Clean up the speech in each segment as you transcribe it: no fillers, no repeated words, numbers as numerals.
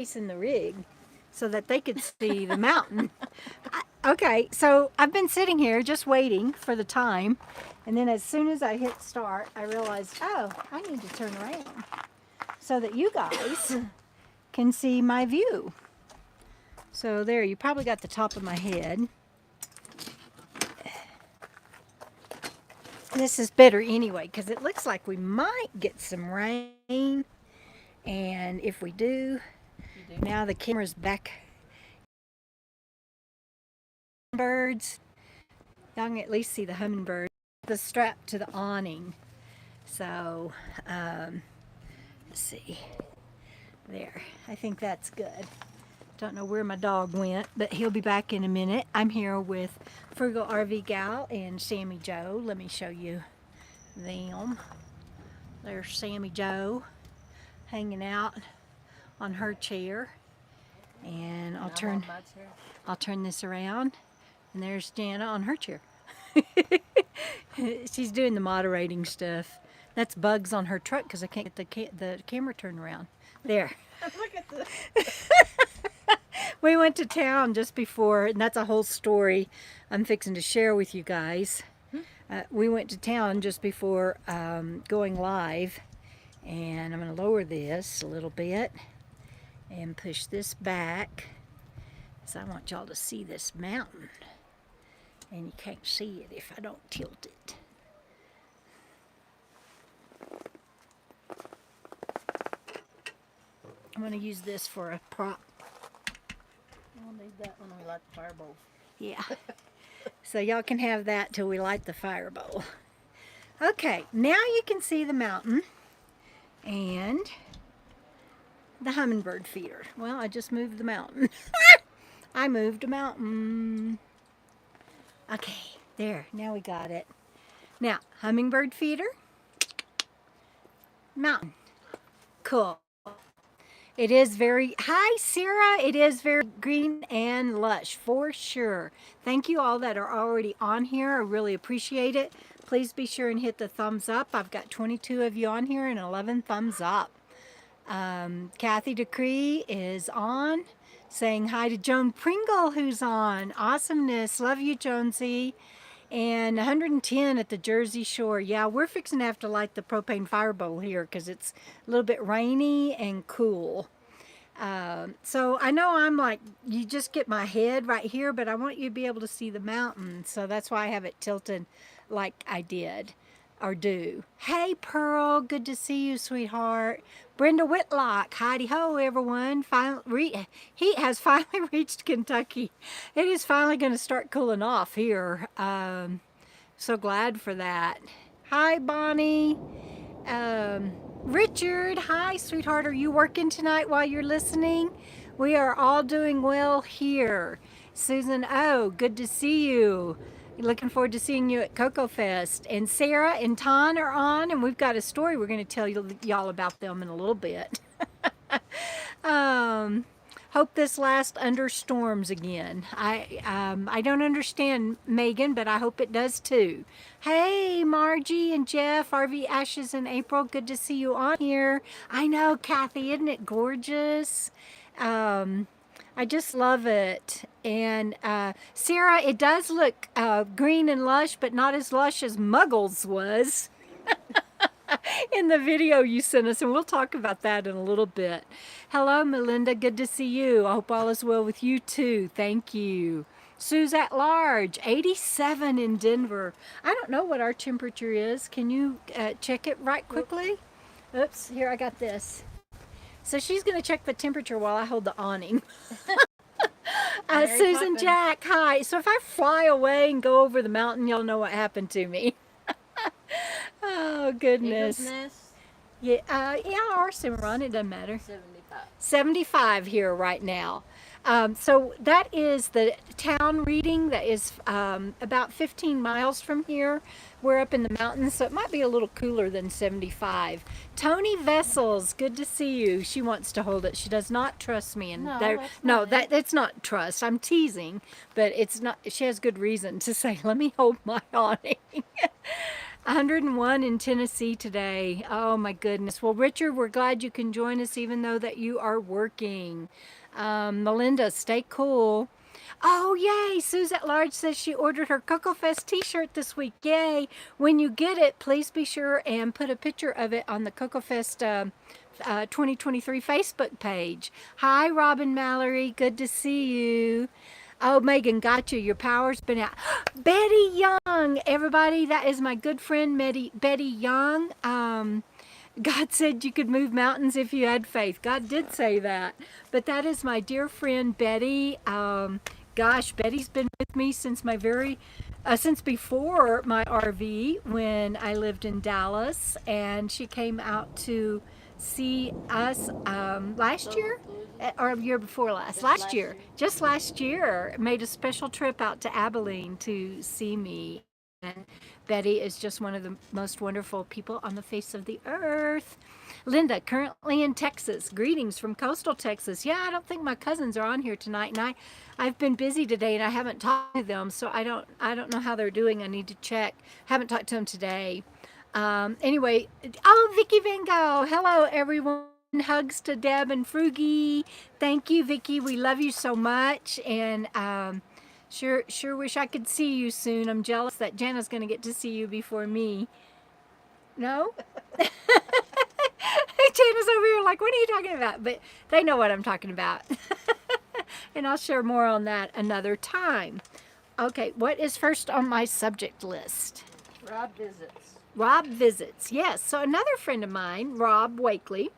in the rig so that they could see the mountain. Okay, so I've been sitting here just waiting for the time, and then as soon as I hit start, I realized, oh, I need to turn around so that you guys can see my view. So there, you probably got the top of my head. This is better anyway, because it looks like we might get some rain, and if we do, now the camera's back. Birds, y'all can at least see the hummingbird, the strap to the awning. So let's see, there, I think that's good. Don't know where my dog went, but he'll be back in a minute. I'm here with Frugal RV Gal and Sammy Joe. Let me show you them. There's Sammy Joe hanging out on her chair, and I'll turn this around. And there's Jana on her chair. She's doing the moderating stuff. That's bugs on her truck because I can't get the camera turned around. There. Look at this. We went to town just before, and that's a whole story I'm fixing to share with you guys. We went to town just before going live, and I'm going to lower this a little bit and push this back. So I want y'all to see this mountain. And you can't see it if I don't tilt it. I'm going to use this for a prop. I'll need that when we light the fireball. Yeah. So y'all can have that till we light the fire bowl. Okay, now you can see the mountain and the hummingbird feeder. Well, I just moved the mountain. I moved a mountain. Okay, there, now we got it. Now, hummingbird feeder, mountain. Cool. It is very, hi Sarah, it is very green and lush for sure. Thank you all that are already on here. I really appreciate it. Please be sure and hit the thumbs up. I've got 22 of you on here and 11 thumbs up. Kathy Decree is on. Saying hi to Joan Pringle, who's on. Awesomeness. Love you, Jonesy. And 110 at the Jersey Shore. Yeah, we're fixing to have to light the propane fire bowl here because it's a little bit rainy and cool. So I know I'm like, you just get my head right here, but I want you to be able to see the mountain. So that's why I have it tilted like I did. Or do. Hey Pearl, good to see you, sweetheart. Brenda Whitlock, hidey ho everyone. Heat has finally reached Kentucky. It is finally going to start cooling off here. So glad for that. Hi Bonnie. Richard, hi sweetheart. Are you working tonight while you're listening? We are all doing well here. Susan O, good to see you. Looking forward to seeing you at KOKO Fest. And Sarah and Ton are on, and we've got a story we're going to tell y'all about them in a little bit. Hope this lasts under storms again. I don't understand, Megan, but I hope it does too. Hey, Margie and Jeff, RV Ashes and April, good to see you on here. I know, Kathy, isn't it gorgeous? I just love it. And Sarah, it does look green and lush, but not as lush as Muggles was in the video you sent us, and we'll talk about that in a little bit. Hello, Melinda. Good to see you. I hope all is well with you too. Thank you. Sue's at large, 87 in Denver. I don't know what our temperature is. Can you check it right quickly? Oops, here I got this. So she's going to check the temperature while I hold the awning. Susan Jack, hi. So if I fly away and go over the mountain, y'all know what happened to me. Oh, goodness. Yeah, or Cimarron, it doesn't matter. 75 here right now. So that is the town reading that is about 15 miles from here. We're up in the mountains, so it might be a little cooler than 75. Tony Vessels, good to see you. She wants to hold it. She does not trust me. And that's not trust. I'm teasing, but it's not. She has good reason to say, let me hold my awning. 101 in Tennessee today. Oh my goodness. Well, Richard, we're glad you can join us even though that you are working. Melinda, stay cool. Oh, yay! Suzette Large says she ordered her KOKO Fest t-shirt this week. Yay! When you get it, please be sure and put a picture of it on the KOKO Fest 2023 Facebook page. Hi, Robin Mallory. Good to see you. Oh, Megan, got you. Your power's been out. Betty Young, everybody. That is my good friend, Betty Young. God said you could move mountains if you had faith. God did say that. But that is my dear friend, Betty. Gosh, Betty's been with me since since before my RV when I lived in Dallas. And she came out to see us last year or year before last. Last year. Just last year. Made a special trip out to Abilene to see me. And Betty is just one of the most wonderful people on the face of the earth. Linda, currently in Texas. Greetings from coastal Texas. Yeah, I don't think my cousins are on here tonight, and I've been busy today and I haven't talked to them, so I don't know how they're doing. I need to check. Haven't talked to them today. Anyway, oh, Vicky Van Gogh. Hello, everyone. Hugs to Deb and Frugy. Thank you, Vicky. We love you so much, and sure wish I could see you soon. I'm jealous that Jana's going to get to see you before me. No? Jana's over here like, what are you talking about? But they know what I'm talking about. And I'll share more on that another time. Okay, what is first on my subject list? Rob visits. Rob visits. Yes, so another friend of mine, Rob Wakely,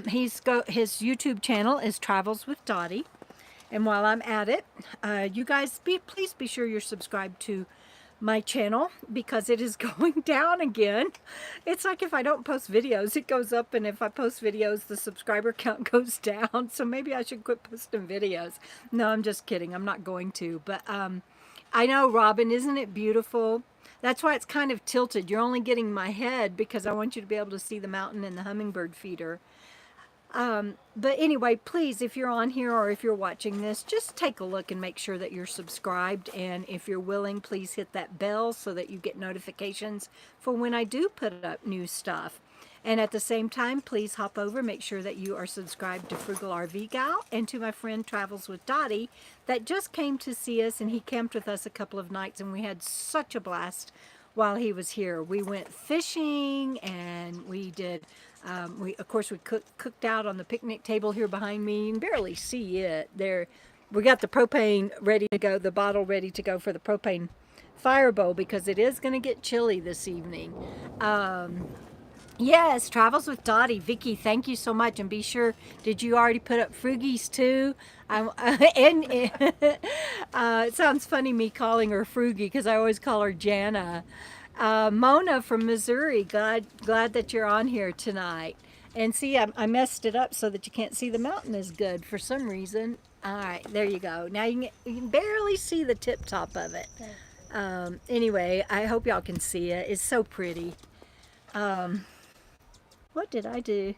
his YouTube channel is Travels with Dottie. And while I'm at it, you guys, please be sure you're subscribed to my channel because it is going down again. It's like if I don't post videos, it goes up, and if I post videos, the subscriber count goes down. So maybe I should quit posting videos. No, I'm just kidding. I'm not going to. But I know, Robin, isn't it beautiful? That's why it's kind of tilted. You're only getting my head because I want you to be able to see the mountain and the hummingbird feeder. But anyway, please, if you're on here or if you're watching this, just take a look and make sure that you're subscribed. And if you're willing, please hit that bell so that you get notifications for when I do put up new stuff. And at the same time, please hop over, make sure that you are subscribed to Frugal RV Gal and to my friend Travels with Dottie that just came to see us, and he camped with us a couple of nights, and we had such a blast while he was here. We went fishing, and we did, we cooked out on the picnic table here behind me. You can barely see it there. We got the propane ready to go, the bottle ready to go for the propane fire bowl because it is going to get chilly this evening. Yes, Travels with Dottie. Vicky, thank you so much. And be sure, did you already put up Froogies too? It sounds funny me calling her Froogie because I always call her Jana. Mona from Missouri, glad that you're on here tonight. And see, I messed it up so that you can't see the mountain as good for some reason. All right, there you go. Now you can barely see the tip top of it. Anyway, I hope y'all can see it. It's so pretty. What did I do?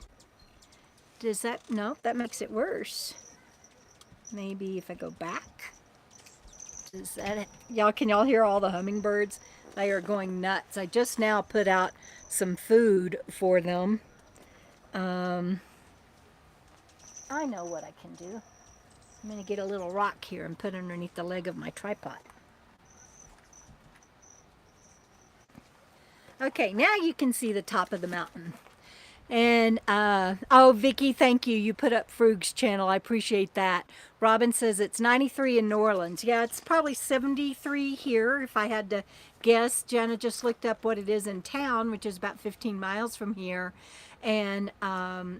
Does that, no, that makes it worse. Maybe if I go back. Does that, can y'all hear all the hummingbirds? They are going nuts. I just now put out some food for them. I know what I can do. I'm going to get a little rock here and put it underneath the leg of my tripod. Okay, now you can see the top of the mountain. And, oh, Vicky, thank you. You put up Frug's channel. I appreciate that. Robin says it's 93 in New Orleans. Yeah, it's probably 73 here, if I had to guess. Jenna just looked up what it is in town, which is about 15 miles from here. And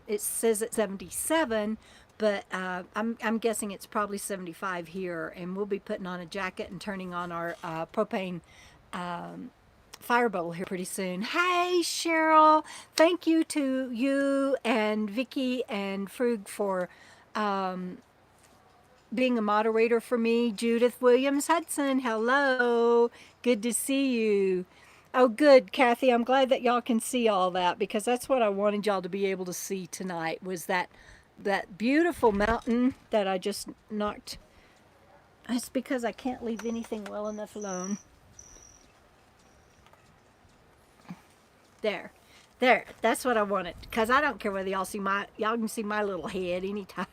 it says it's 77, but I'm guessing it's probably 75 here. And we'll be putting on a jacket and turning on our propane fire bowl here pretty soon. Hey, Cheryl, thank you to you and Vicky and Frug for being a moderator for me. Judith Williams Hudson, hello, good to see you. Oh, good, Kathy. I'm glad that y'all can see all that because that's what I wanted y'all to be able to see tonight was that beautiful mountain that I just knocked It's because I can't leave anything well enough alone. There. There. That's what I wanted. Because I don't care whether y'all can see my little head anytime.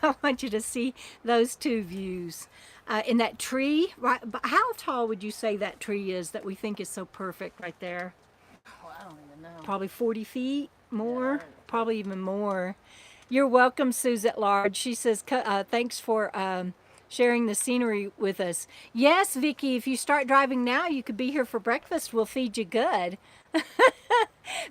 I want you to see those two views. In that tree, right? But how tall would you say that tree is that we think is so perfect right there? Oh, I don't even know. Probably 40 feet more, Yeah. probably even more. You're welcome, Suze at Large. She says, thanks for sharing the scenery with us. Yes, Vicky, if you start driving now, you could be here for breakfast. We'll feed you good.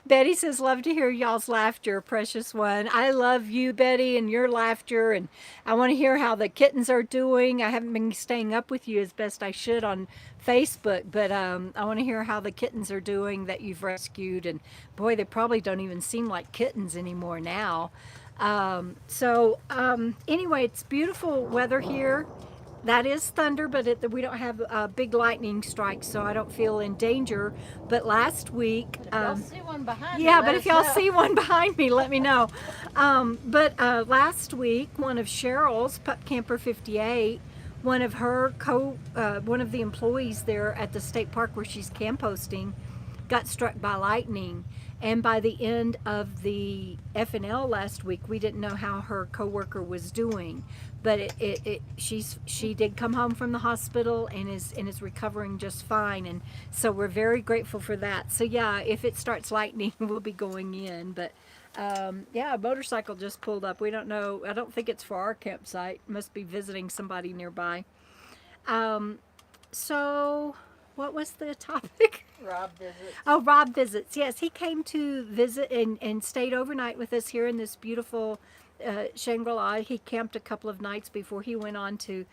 Betty says, love to hear y'all's laughter, precious one. I love you, Betty, and your laughter, and I want to hear how the kittens are doing. I haven't been staying up with you as best I should on Facebook, but I want to hear how the kittens are doing that you've rescued, and boy, they probably don't even seem like kittens anymore now. Anyway, it's beautiful weather here. That is thunder, but we don't have big lightning strikes, so I don't feel in danger. But last week, If y'all see one behind yeah, me, but let if us y'all know. see one behind me, let me know. Last week, one of Cheryl's, Pup Camper 58, one of the employees there at the state park where she's camp hosting, got struck by lightning. And by the end of the FNL last week, we didn't know how her coworker was doing, but she did come home from the hospital and is recovering just fine. And so we're very grateful for that. So yeah, if it starts lightning, we'll be going in. But yeah, a motorcycle just pulled up. We don't know. I don't think it's for our campsite. Must be visiting somebody nearby. So what was the topic? Rob visits. Oh, Rob visits. Yes, he came to visit and stayed overnight with us here in this beautiful Shangri-La. He camped a couple of nights before he went on to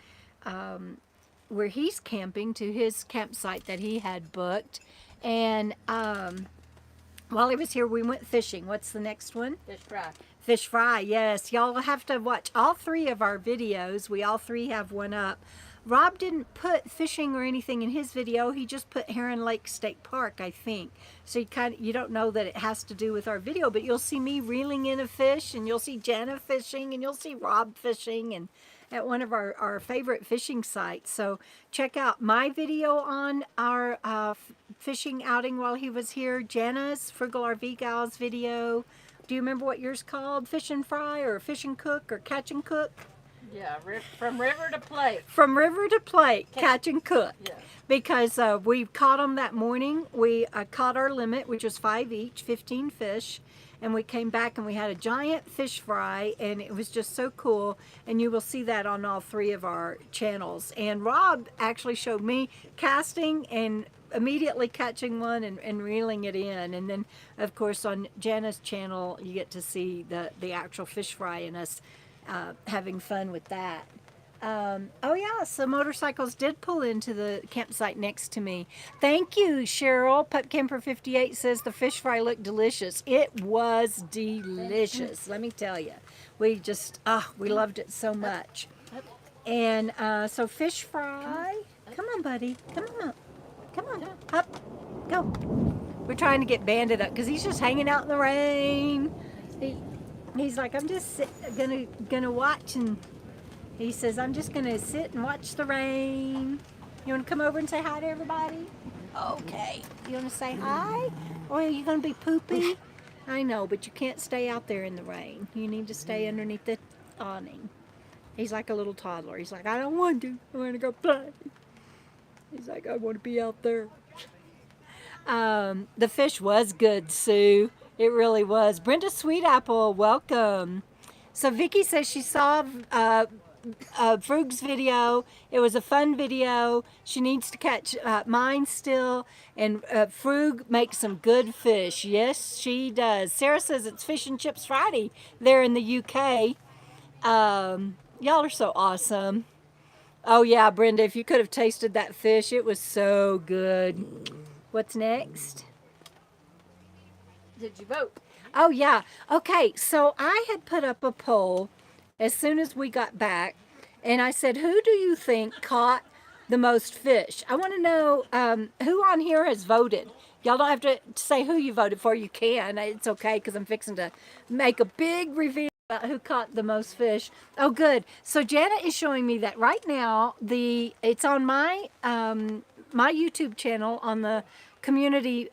where he's camping, to his campsite that he had booked. And while he was here, we went fishing. What's the next one? Fish fry. Fish fry, yes. Y'all have to watch all three of our videos. We all three have one up. Rob didn't put fishing or anything in his video. He just put Heron Lake State Park, I think. So you don't know that it has to do with our video, but you'll see me reeling in a fish, and you'll see Jana fishing, and you'll see Rob fishing, and at one of our favorite fishing sites. So check out my video on our fishing outing while he was here, Jana's Frugal RV Gal's video. Do you remember what yours called? Fish and Fry or Fish and Cook or Catch and Cook? Yeah, from river to plate. From river to plate, catch and cook. Yeah. Because we caught them that morning. We caught our limit, which was 5 each, 15 fish. And we came back and we had a giant fish fry, and it was just so cool. And you will see that on all three of our channels. And Rob actually showed me casting and immediately catching one and reeling it in. And then, of course, on Jana's channel, you get to see the actual fish fry and us having fun with that. Oh yeah, so motorcycles did pull into the campsite next to me. Thank you, Cheryl. Pup Camper 58 says the fish fry looked delicious. It was delicious, let me tell you. We just, we loved it so much. And so fish fry. Come on, buddy. Come on. Come on. Up. Go. We're trying to get Bandit up because he's just hanging out in the rain. He's like, I'm just gonna watch, and he says, I'm just gonna sit and watch the rain. You wanna come over and say hi to everybody? Okay. You wanna say hi? Or are you gonna be poopy? I know, but you can't stay out there in the rain. You need to stay underneath the awning. He's like a little toddler. He's like, I don't want to. I want to go play. He's like, I want to be out there. The fish was good, Sue. It really was. Brenda Sweetapple, welcome. So Vicky says she saw Frug's video. It was a fun video. She needs to catch mine still. And Frug makes some good fish. Yes, she does. Sarah says it's Fish and Chips Friday there in the UK. Y'all are so awesome. Oh yeah, Brenda, if you could have tasted that fish, it was so good. What's next? Did you vote? Oh yeah. Okay, so I had put up a poll as soon as we got back, and I said, who do you think caught the most fish? I want to know who on here has voted. Y'all don't have to say who you voted for. You can. It's okay because I'm fixing to make a big reveal. about who caught the most fish. Oh, good. So Janet is showing me that right now it's on my my YouTube channel on the community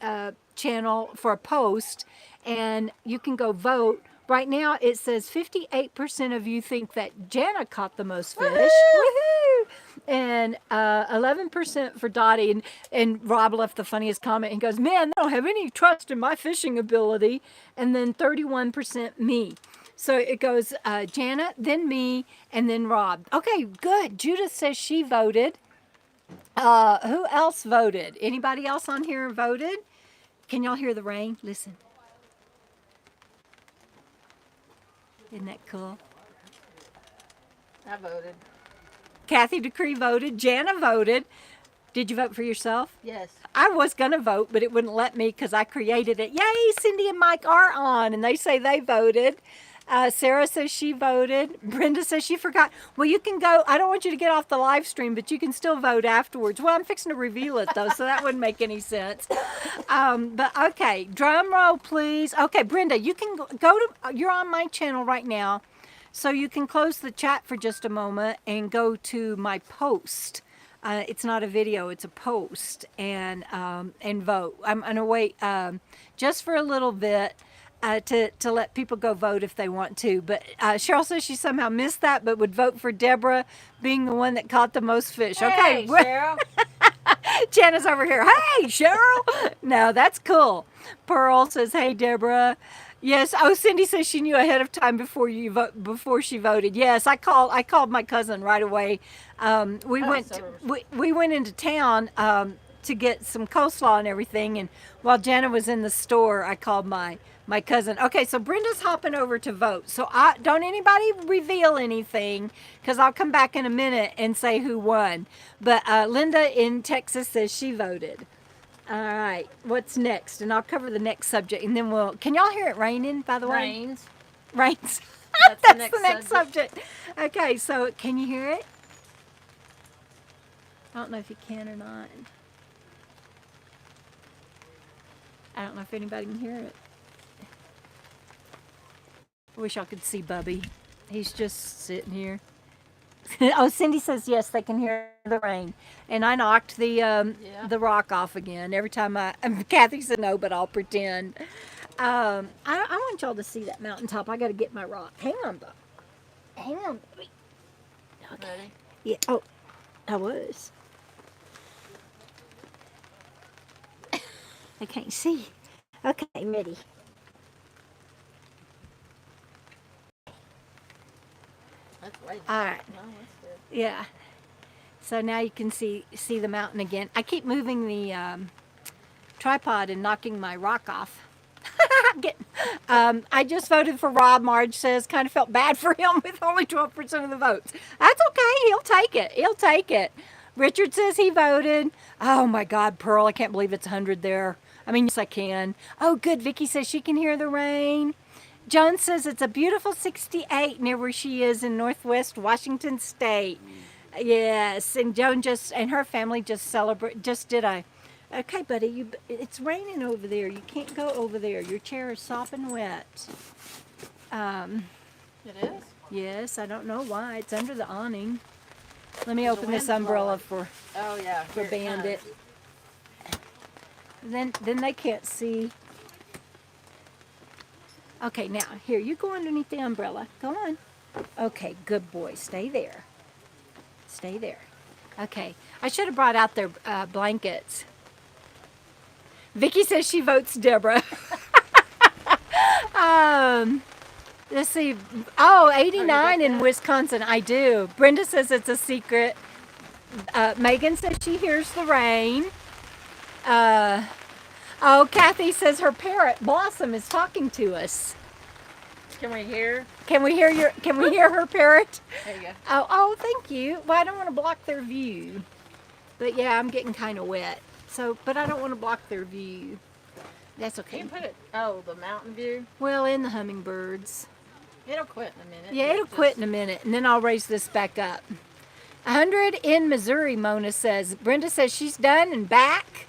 channel for a post, and you can go vote. Right now it says 58% of you think that Jana caught the most fish. Woohoo! And 11% for Dottie. And Rob left the funniest comment. He goes, "Man, they don't have any trust in my fishing ability." And then 31% me. So it goes Janet, then me, and then Rob. Okay, good. Judith says she voted. Who else voted? Anybody else on here voted? Can y'all hear the rain? Listen. Isn't that cool? I voted. Kathy Decree voted. Jana voted. Did you vote for yourself? Yes. I was going to vote, but it wouldn't let me because I created it. Yay, Cindy and Mike are on, and they say they voted. Sarah says she voted. Brenda says she forgot. Well, you can go. I don't want you to get off the live stream, but you can still vote afterwards. Well, I'm fixing to reveal it, though, so that wouldn't make any sense. But, okay, drum roll, please. Okay, Brenda, you can go to, you're on my channel right now, so you can close the chat for just a moment and go to my post. It's not a video, it's a post, and vote. I'm going to wait just for a little bit to let people go vote if they want to. But Cheryl says she somehow missed that, but would vote for Debra being the one that caught the most fish. Hey, Okay, Cheryl. Jana's over here. Hey, Cheryl. No, that's cool. Pearl says, "Hey, Debra." Yes. Oh, Cindy says she knew ahead of time before she voted. Yes, I called my cousin right away. We went into town to get some coleslaw and everything, and while Jana was in the store, I called my cousin. Okay, so Brenda's hopping over to vote. So don't anybody reveal anything, because I'll come back in a minute and say who won. But Linda in Texas says she voted. All right, what's next? And I'll cover the next subject, and then can y'all hear it raining, by the way? Rains. That's the next subject. Okay, so can you hear it? I don't know if you can or not. I don't know if anybody can hear it. I wish I could see Bubby. He's just sitting here. Oh, Cindy says yes, they can hear the rain. And I knocked the rock off again. Every time Kathy said no, but I'll pretend. I want y'all to see that mountaintop. I got to get my rock. Hang on, Bob. Hang on, Bubby. Okay. Ready? Yeah. Oh, I was. I can't see. Okay, ready. That's right. All right. No, that's good. Yeah. So now you can see the mountain again. I keep moving the tripod and knocking my rock off. I just voted for Rob. Marge says kind of felt bad for him with only 12% of the votes. That's okay. He'll take it. He'll take it. Richard says he voted. Oh my God, Pearl, I can't believe it's 100 there. I mean, yes, I can. Oh, good. Vicky says she can hear the rain. Joan says it's a beautiful 68 near where she is in Northwest Washington State. Yes, and Joan and her family just did a. Okay, buddy, it's raining over there. You can't go over there. Your chair is sopping wet. It is? Yes, I don't know why. It's under the awning. Let me open this umbrella for Bandit. Then they can't see. Okay, now here you go underneath the umbrella. Go on. Okay, good boy. Stay there. Stay there. Okay, I should have brought out their blankets. Vicky says she votes Debra. Let's see. Oh, 89 in Wisconsin. I do. Brenda says it's a secret. Megan says she hears the rain. Oh, Kathy says her parrot Blossom is talking to us. Can we hear? Can we hear her parrot? There you go. Oh, thank you. Well, I don't want to block their view. But yeah, I'm getting kind of wet. So, but I don't want to block their view. That's okay. You can put it. Oh, the mountain view. Well, in the hummingbirds. It'll quit in a minute. Yeah, it'll quit in a minute, and then I'll raise this back up. 100 in Missouri, Mona says. Brenda says she's done and back.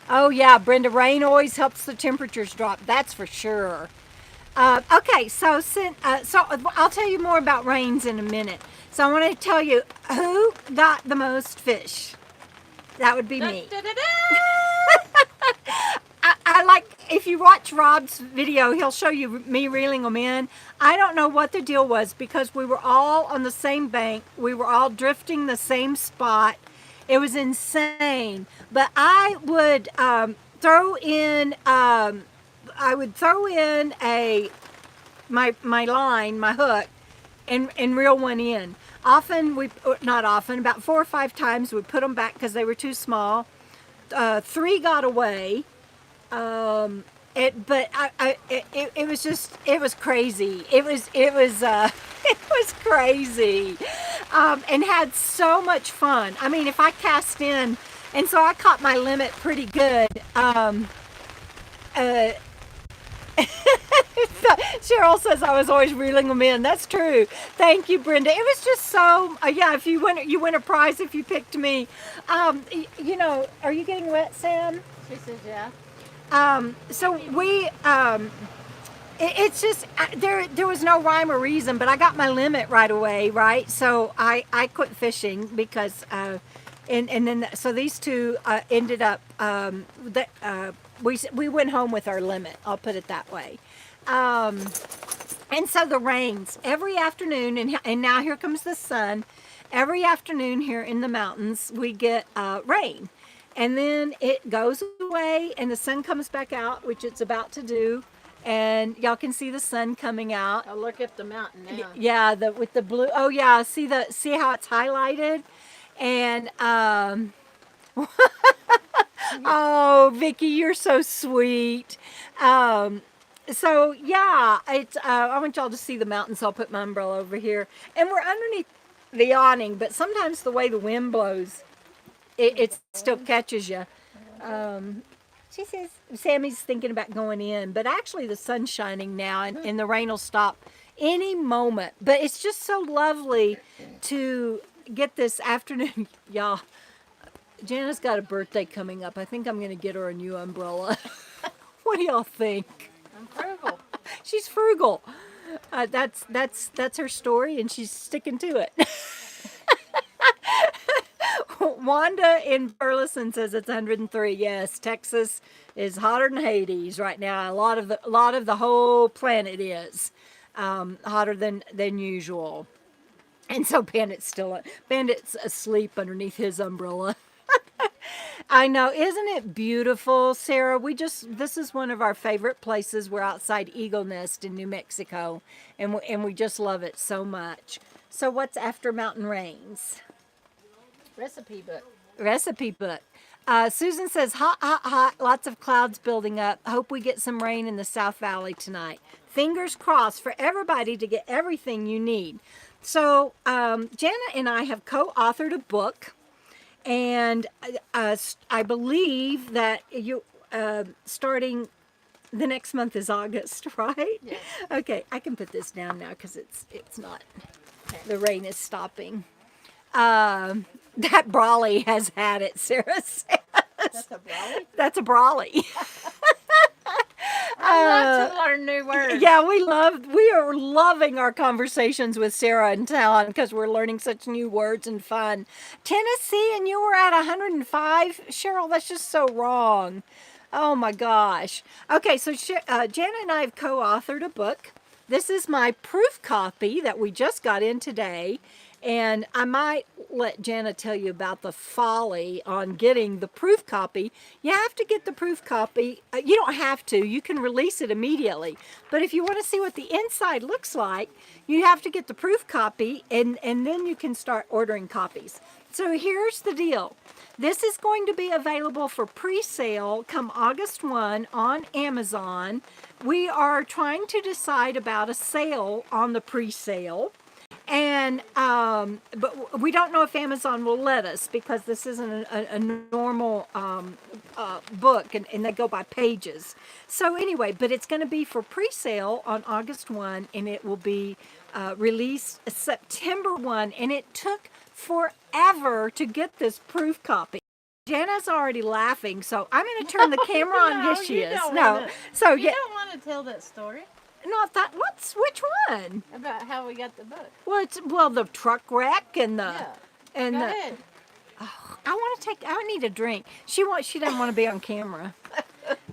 Oh yeah, Brenda, rain always helps the temperatures drop. That's for sure. Okay, so I'll tell you more about rains in a minute. So I want to tell you who got the most fish. That would be Da, me. da, da, da. I like, if you watch Rob's video, he'll show you me reeling them in. I don't know what the deal was because we were all on the same bank. We were all drifting the same spot. It was insane. But I would throw in a my line, my hook, and reel one in. Often not often, about 4 or 5 times we put them back because they were too small. 3 got away. But it was just, it was crazy. It was it was crazy, and had so much fun. I mean, if I cast in, and so I caught my limit pretty good. Uh, Cheryl says I was always reeling them in. That's true. Thank you, Brenda. It was just so, yeah, if you win a prize if you picked me. You know, are you getting wet, Sam? She says, yeah. So we, it's just, there was no rhyme or reason, but I got my limit right away, right? So I quit fishing because, and then, so these two ended up, we went home with our limit, I'll put it that way. And so the rains every afternoon, and now here comes the sun. Every afternoon here in the mountains, we get rain. And then it goes away and the sun comes back out, which it's about to do. And y'all can see the sun coming out. I'll look at the mountain now. Yeah, with the blue. Oh yeah, see how it's highlighted? And oh, Vicky, you're so sweet. So yeah, it's I want y'all to see the mountains. So I'll put my umbrella over here. And we're underneath the awning, but sometimes the way the wind blows, it still catches you. She says Sammy's thinking about going in, but actually the sun's shining now, and the rain will stop any moment. But it's just so lovely to get this afternoon. Y'all, Jana's got a birthday coming up. I think I'm going to get her a new umbrella. What do y'all think? I'm frugal. She's frugal. That's her story, and she's sticking to it. Wanda in Burleson says it's 103. Yes, Texas is hotter than Hades right now. A lot of the whole planet is hotter than usual. And so Bandit's asleep underneath his umbrella. I know, isn't it beautiful, Sarah? This is one of our favorite places. We're outside Eagle Nest in New Mexico, and we just love it so much. So what's after Mountain Rains? Recipe book. Recipe book. Susan says, hot, hot, hot, lots of clouds building up. Hope we get some rain in the South Valley tonight. Fingers crossed for everybody to get everything you need. So Jana and I have co-authored a book, and I believe that starting the next month is August, right? Yes. Okay, I can put this down now because it's not, the rain is stopping. That brawly has had it, Sarah says. That's a brawly? That's a brawly. I love to learn new words. Yeah, we are loving our conversations with Sarah and Talon because we're learning such new words and fun. Tennessee, and you were at 105? Cheryl, that's just so wrong. Oh my gosh. Okay, so Jana and I have co-authored a book. This is my proof copy that we just got in today. And I might let Jana tell you about the folly on getting the proof copy. You have to get the proof copy. You don't have to. You can release it immediately. But if you want to see what the inside looks like, you have to get the proof copy, and then you can start ordering copies. So here's the deal. This is going to be available for pre-sale come August 1 on Amazon. We are trying to decide about a sale on the pre-sale. And but we don't know if Amazon will let us because this isn't a normal book, and they go by pages. So anyway, but it's going to be for pre-sale on August 1, and it will be released September 1, and it took forever to get this proof copy. Jana's already laughing, so I'm going to turn the camera on. No, Yes, she you is. don't No, wanna- so You yeah, don't want to tell that story not that. Which one? about how we got the book. Well, the truck wreck and the Yeah. and Go the. ahead. I want to take. I need a drink. She doesn't want to be on camera.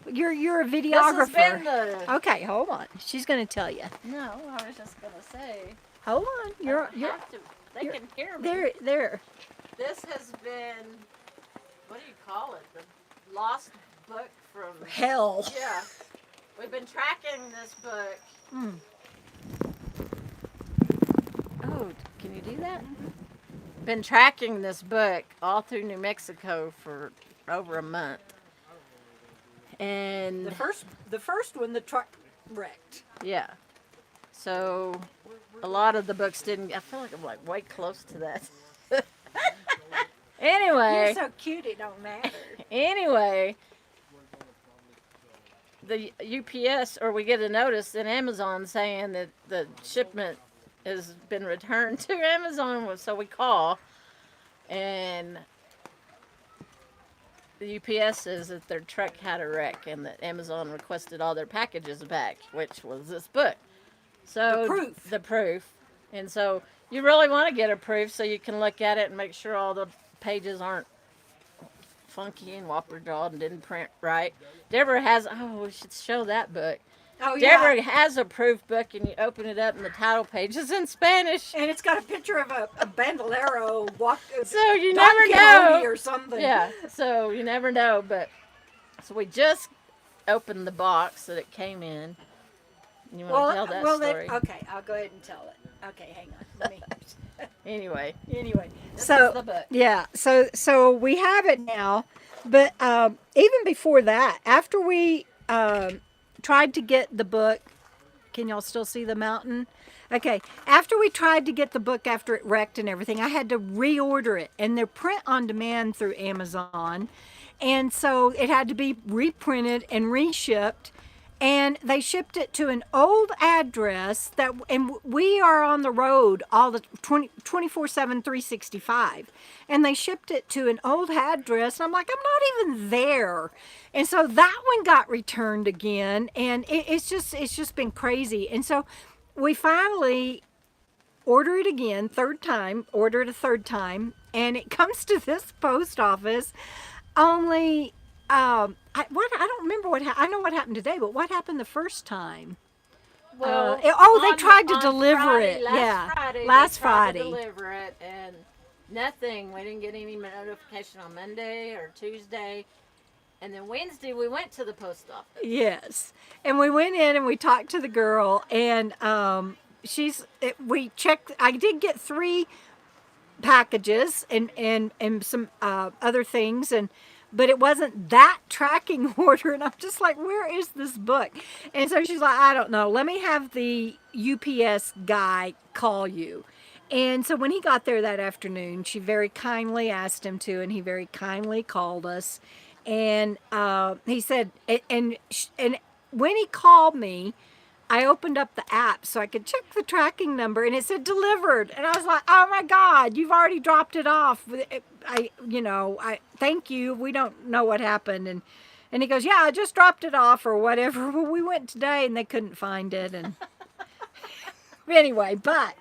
You're a This videographer. has been the. Okay, hold on. She's going to tell you. No, I was just gonna say. Hold on. You're have to, they you're- can hear me. there. This has been. What do you call it? The lost book from. Hell. Yeah. We've been tracking this book. Mm. Oh, can you do that? Been tracking this book all through New Mexico for over a month. And The first one, the truck wrecked. yeah. So a lot of the books didn't. I feel like I'm like way close to that. Anyway. You're so cute, it don't matter. Anyway, the UPS, or we get a notice in Amazon saying that the shipment has been returned to Amazon, so we call, and the UPS says that their truck had a wreck and that Amazon requested all their packages back, which was this book. So The proof. And so you really want to get a proof so you can look at it and make sure all the pages aren't funky and whopper jawed and didn't print right. Deborah has, we should show that book. Oh, yeah. Deborah has a proof book, and you open it up and the title page is in Spanish. And it's got a picture of a bandolero So you never know. or something. Yeah, so you never know. But so we just opened the box that it came in. You want to tell that story? Okay, I'll go ahead and tell it. Okay, hang on. Let me. Anyway, this So is the book. yeah, so we have it now, but even before that, after we tried to get the book, can y'all still see the mountain? Okay, after we tried to get the book after it wrecked and everything, I had to reorder it, and they're print on demand through Amazon, and so it had to be reprinted and reshipped. And they shipped it to an old address and we are on the road all the 24/7, 365. And they shipped it to an old address. And I'm like, I'm not even there. And so that one got returned again. And it's just been crazy. And so we finally order it again, order it a third time. And it comes to this post office only... I don't remember I know what happened today, but what happened the first time? Well, they tried to on deliver Friday, it. Last Last Friday. Friday. To deliver it, and nothing. We didn't get any notification on Monday or Tuesday. And then Wednesday, we went to the post office. Yes. And we went in and we talked to the girl, and we checked. I did get 3 packages and some other things, but it wasn't that tracking order. And I'm just like, where is this book? And so she's like, I don't know. Let me have the UPS guy call you. And so when he got there that afternoon, she very kindly asked him to, and he very kindly called us. And he said, and when he called me, I opened up the app so I could check the tracking number, and it said delivered. And I was like, oh my God, you've already dropped it off. I thank you. We don't know what happened. And he goes, yeah, I just dropped it off or whatever. Well, we went today and they couldn't find it. And anyway, but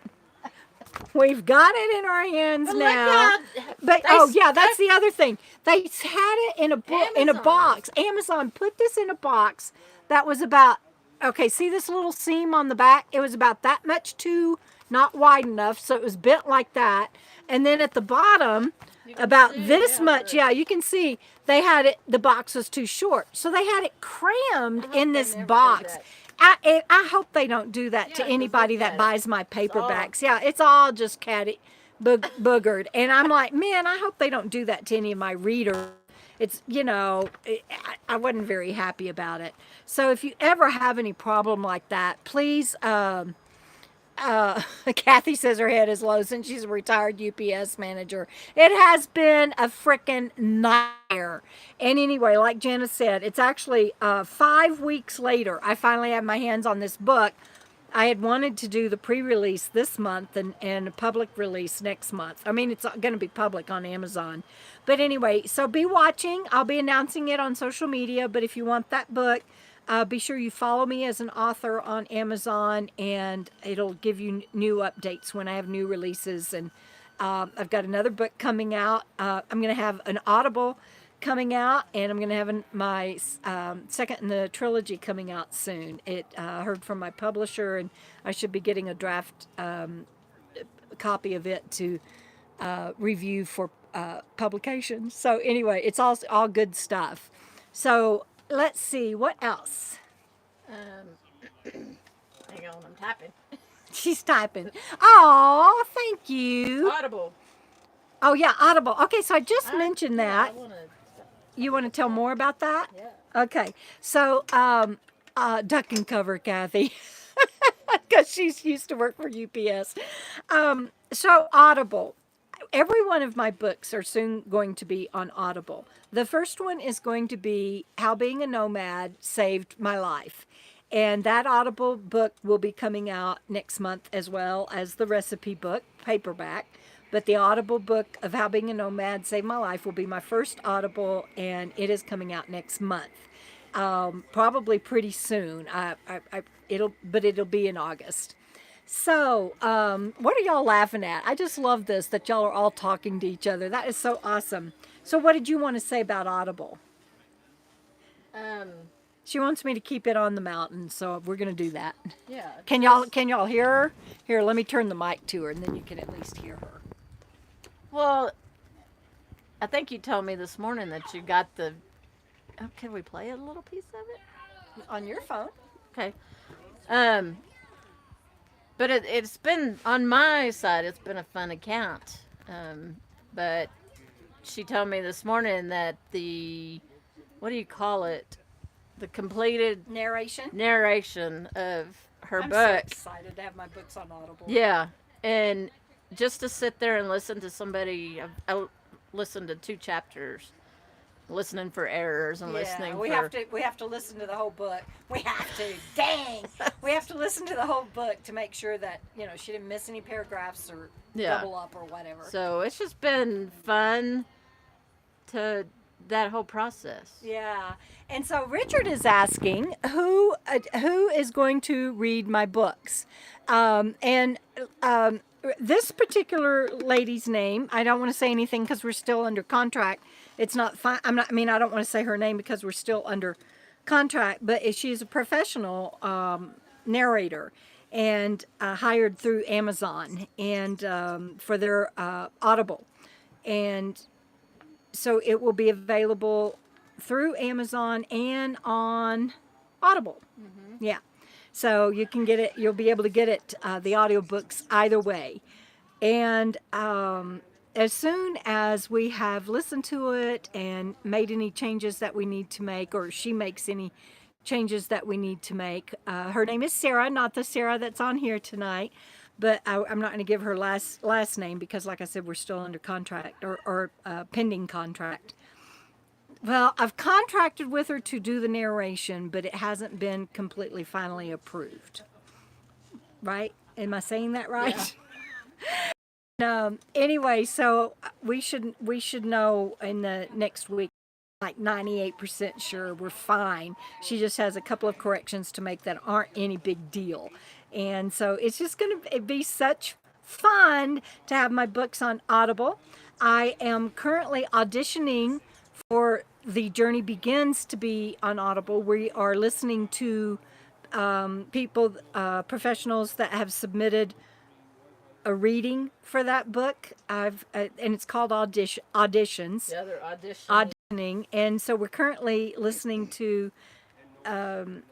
we've got it in our hands now. But that's the other thing. They had it in a box. Amazon put this in a box that was about, okay, see this little seam on the back? It was about that much too, not wide enough, so it was bent like that. And then at the bottom, about this much, you can see they had it, the box was too short. So they had it crammed in this box. I hope they don't do that to anybody that buys my paperbacks. It's all just boogered. And I'm like, man, I hope they don't do that to any of my readers. It's, I wasn't very happy about it. So if you ever have any problem like that, please, Kathy says her head is low since she's a retired UPS manager. It has been a freaking nightmare. And anyway, like Jenna said, it's actually 5 weeks later, I finally have my hands on this book. I had wanted to do the pre-release this month and a public release next month. I mean, it's going to be public on Amazon. But anyway, so be watching. I'll be announcing it on social media. But if you want that book, be sure you follow me as an author on Amazon, and it'll give you new updates when I have new releases. And I've got another book coming out. I'm going to have an Audible coming out, and I'm going to have my second in the trilogy coming out soon. It heard from my publisher, and I should be getting a draft copy of it to review for publication. So anyway, it's all good stuff. So let's see, what else? Hang on, I'm typing. She's typing. Oh, thank you. Audible. Oh yeah, Audible. Okay, so I just mentioned that. I wanna, You want to tell more about that? yeah. Okay, so duck and cover, Kathy, because she's used to work for UPS. So Audible. Every one of my books are soon going to be on Audible. The first one is going to be How Being a Nomad Saved My Life. And that Audible book will be coming out next month, as well as the recipe book, paperback. But the Audible book of How Being a Nomad Saved My Life will be my first Audible, and it is coming out next month. Probably pretty soon. It'll be in August. So, what are y'all laughing at? I just love this, that y'all are all talking to each other. That is so awesome. So what did you want to say about Audible? She wants me to keep it on the mountain, so we're going to do that. Yeah. Can y'all hear her? Here, let me turn the mic to her, and then you can at least hear her. Well, I think you told me this morning that you got the. Oh, can we play a little piece of it? On your phone. Okay. But it's been, on my side, it's been a fun account. But she told me this morning that what do you call it? The completed Narration of her I'm book. so excited to have my books on Audible. Yeah. And just to sit there and listen to somebody, I listened to 2 chapters, listening for errors and listening we have to listen to the whole book. We have to. Dang. We have to listen to the whole book to make sure that, she didn't miss any paragraphs or double up or whatever. So it's just been fun to that whole process. Yeah. And so Richard is asking who is going to read my books. This particular lady's name, I don't want to say anything because we're still under contract. It's not fine. I don't want to say her name because we're still under contract, but she's a professional narrator and hired through Amazon and for their Audible. And so it will be available through Amazon and on Audible. Mm-hmm. Yeah. So you can get it, you'll be able to get it, the audiobooks either way. And as soon as we have listened to it and made any changes that we need to make, or she makes any changes that we need to make, her name is Sarah, not the Sarah that's on here tonight. But I'm not going to give her last name because, like I said, we're still under contract or pending contract. Well, I've contracted with her to do the narration, but it hasn't been completely finally approved. Right? Am I saying that right? Yeah. Anyway, so we should know in the next week, like 98% sure we're fine. She just has a couple of corrections to make that aren't any big deal. And so it's just going to be such fun to have my books on Audible. I am currently auditioning for The Journey Begins to be on Audible. We are listening to people, professionals that have submitted a reading for that book. And it's called Auditions. Yeah, they're auditioning. And so we're currently listening to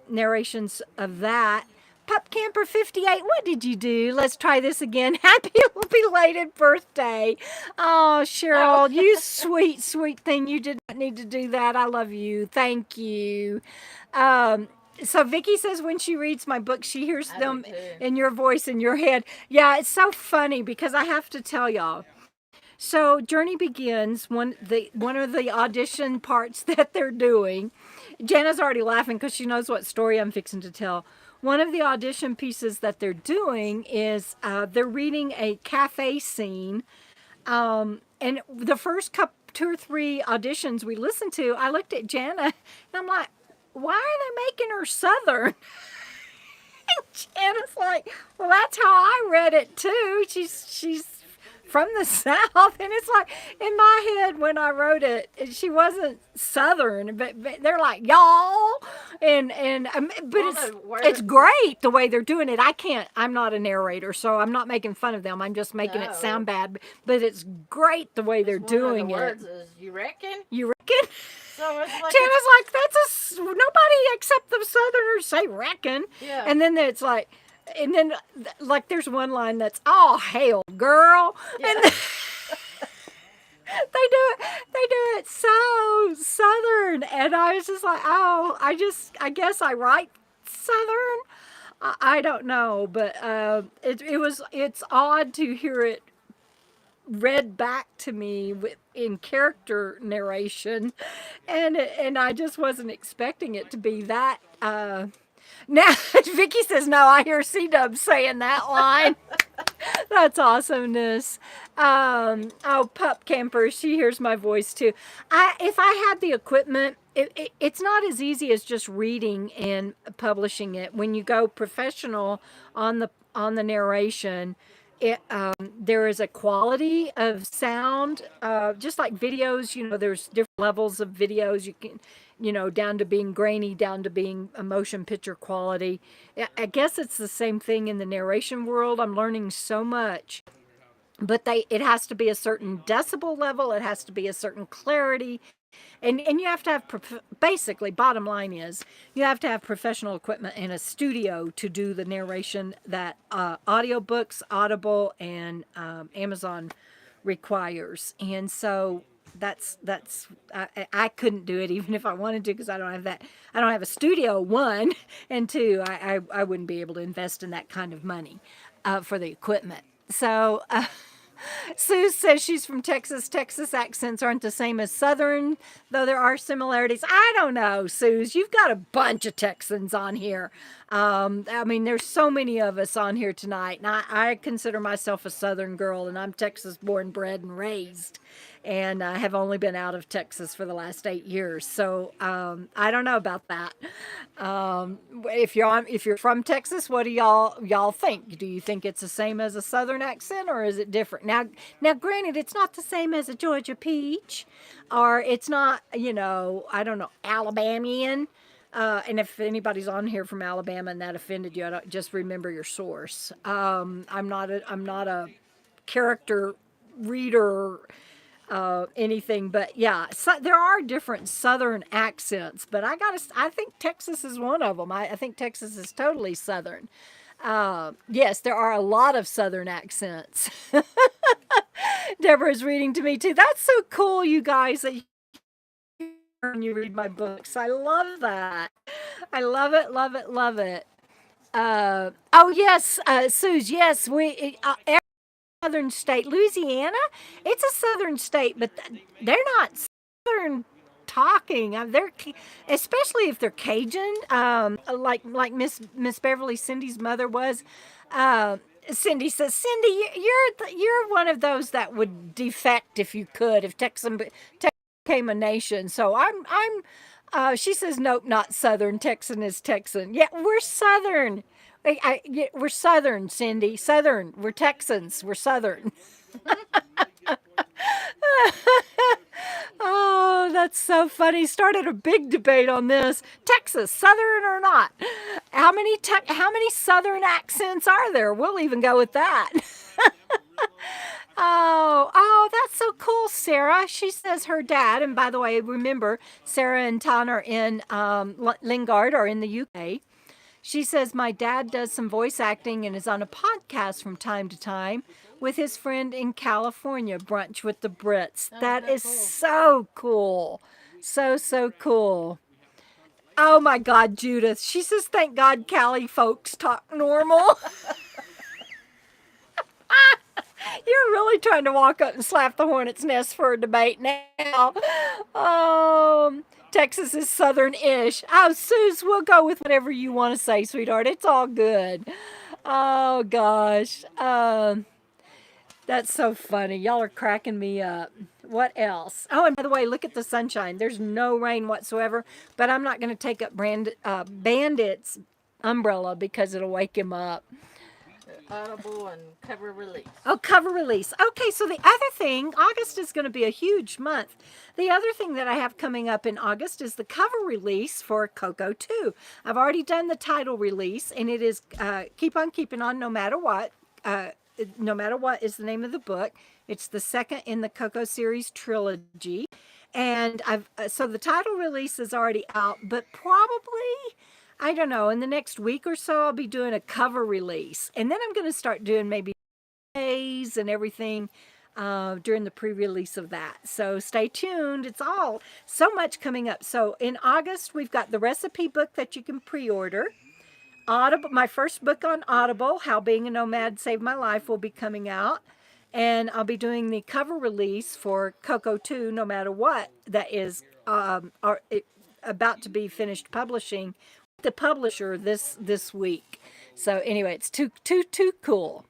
narrations of that. Pup Camper 58, what did you do? Let's try this again. Happy belated birthday. Oh, Cheryl, you sweet, sweet thing. You did not need to do that. I love you. Thank you. So Vicky says when she reads my book, she hears them in your voice in your head. Yeah, it's so funny because I have to tell y'all. So Journey Begins, one of the audition parts that they're doing. Jana's already laughing because she knows what story I'm fixing to tell. one of the audition pieces that they're doing is they're reading a cafe scene. And the first couple, 2 or 3 auditions we listened to, I looked at Jana and I'm like, why are they making her Southern? And it's like, well, that's how I read it too. She's from the South, and it's like in my head when I wrote it, she wasn't Southern, but they're like y'all, but it's great the way they're doing it. I'm not a narrator, so I'm not making fun of them. I'm just making it sound bad, but it's great the way they're doing it. Words is, you reckon? You reckon? So it's like Jana's like, nobody except the Southerners say reckon. Yeah. And then it's like, and then like there's one line that's, oh hell, girl. Yeah. And they do it so Southern. And I was just like, oh, I guess I write Southern. I don't know, but it's odd to hear it read back to me in character narration, and I just wasn't expecting it to be that. Now Vicky says no. I hear C-Dub saying that line. That's awesomeness. Oh, Pup Camper, she hears my voice too. If I had the equipment, it's not as easy as just reading and publishing it. When you go professional on the narration, there is a quality of sound, just like videos. There's different levels of videos. You can, down to being grainy, down to being a motion picture quality. I guess it's the same thing in the narration world. I'm learning so much, but it has to be a certain decibel level. It has to be a certain clarity. And you have to have, basically, bottom line is, you have to have professional equipment and a studio to do the narration that audiobooks, Audible, and Amazon requires. And so I couldn't do it even if I wanted to, because I don't have that. I don't have a studio, one, and two, I wouldn't be able to invest in that kind of money for the equipment. So Sue says she's from Texas. Texas accents aren't the same as Southern, though there are similarities. I don't know, Suze. You've got a bunch of Texans on here. I mean, there's so many of us on here tonight, and I consider myself a Southern girl, and I'm Texas born, bred, and raised, and I have only been out of Texas for the last 8 years. So I don't know about that. If you're from Texas, what do y'all think? Do you think it's the same as a Southern accent, or is it different? Now, granted, it's not the same as a Georgia peach, or it's not, I don't know, Alabamian. And if anybody's on here from Alabama and that offended you, just remember your source. I'm not a character reader, anything, but yeah, there are different Southern accents, but I think Texas is one of them. I think Texas is totally Southern. Yes, there are a lot of Southern accents. Deborah's reading to me too. That's so cool, you guys, that when you read my books. I love that. I love it, love it, love it. Oh yes, Suze, yes, every southern state, Louisiana, it's a southern state, but they're not Southern talking. They're, especially if they're Cajun, like Miss Beverly, Cindy's mother was. Cindy says, Cindy, you're one of those that would defect if you could, if Texas became a nation. So she says, nope, not Southern. Texan is Texan. Yeah, we're Southern. We're Southern, Cindy. Southern. We're Texans. We're Southern. Oh, that's so funny. Started a big debate on this. Texas, Southern or not? How many Southern accents are there? We'll even go with that. Oh, that's so cool, Sarah. She says her dad, and by the way, remember, Sarah and Tan are in Lingard are in the UK. She says, my dad does some voice acting and is on a podcast from time to time with his friend in California, Brunch with the Brits. That is cool. So cool. So cool. Oh my God, Judith. She says, thank God Cali folks talk normal. You're really trying to walk up and slap the hornet's nest for a debate now. Texas is southern-ish. Oh, Suze, we'll go with whatever you want to say, sweetheart. It's all good. Oh, gosh. That's so funny. Y'all are cracking me up. What else? Oh, and by the way, look at the sunshine. There's no rain whatsoever, but I'm not going to take up Bandit's umbrella because it'll wake him up. Audible and cover release. Oh, cover release. Okay, so the other thing, August is going to be a huge month. The other thing that I have coming up in August is the cover release for KOKO 2. I've already done the title release, and it is Keep on Keeping On No Matter What. No Matter What is the name of the book. It's the second in the KOKO series trilogy. And so the title release is already out, but probably, I don't know, in the next week or so, I'll be doing a cover release. And then I'm going to start doing maybe days and everything during the pre-release of that. So stay tuned. It's all so much coming up. So in August, we've got the recipe book that you can pre-order. Audible, my first book on Audible, How Being a Nomad Saved My Life, will be coming out. And I'll be doing the cover release for KOKO 2, No Matter What, that is about to be finished publishing with the publisher this week. So anyway, it's too cool.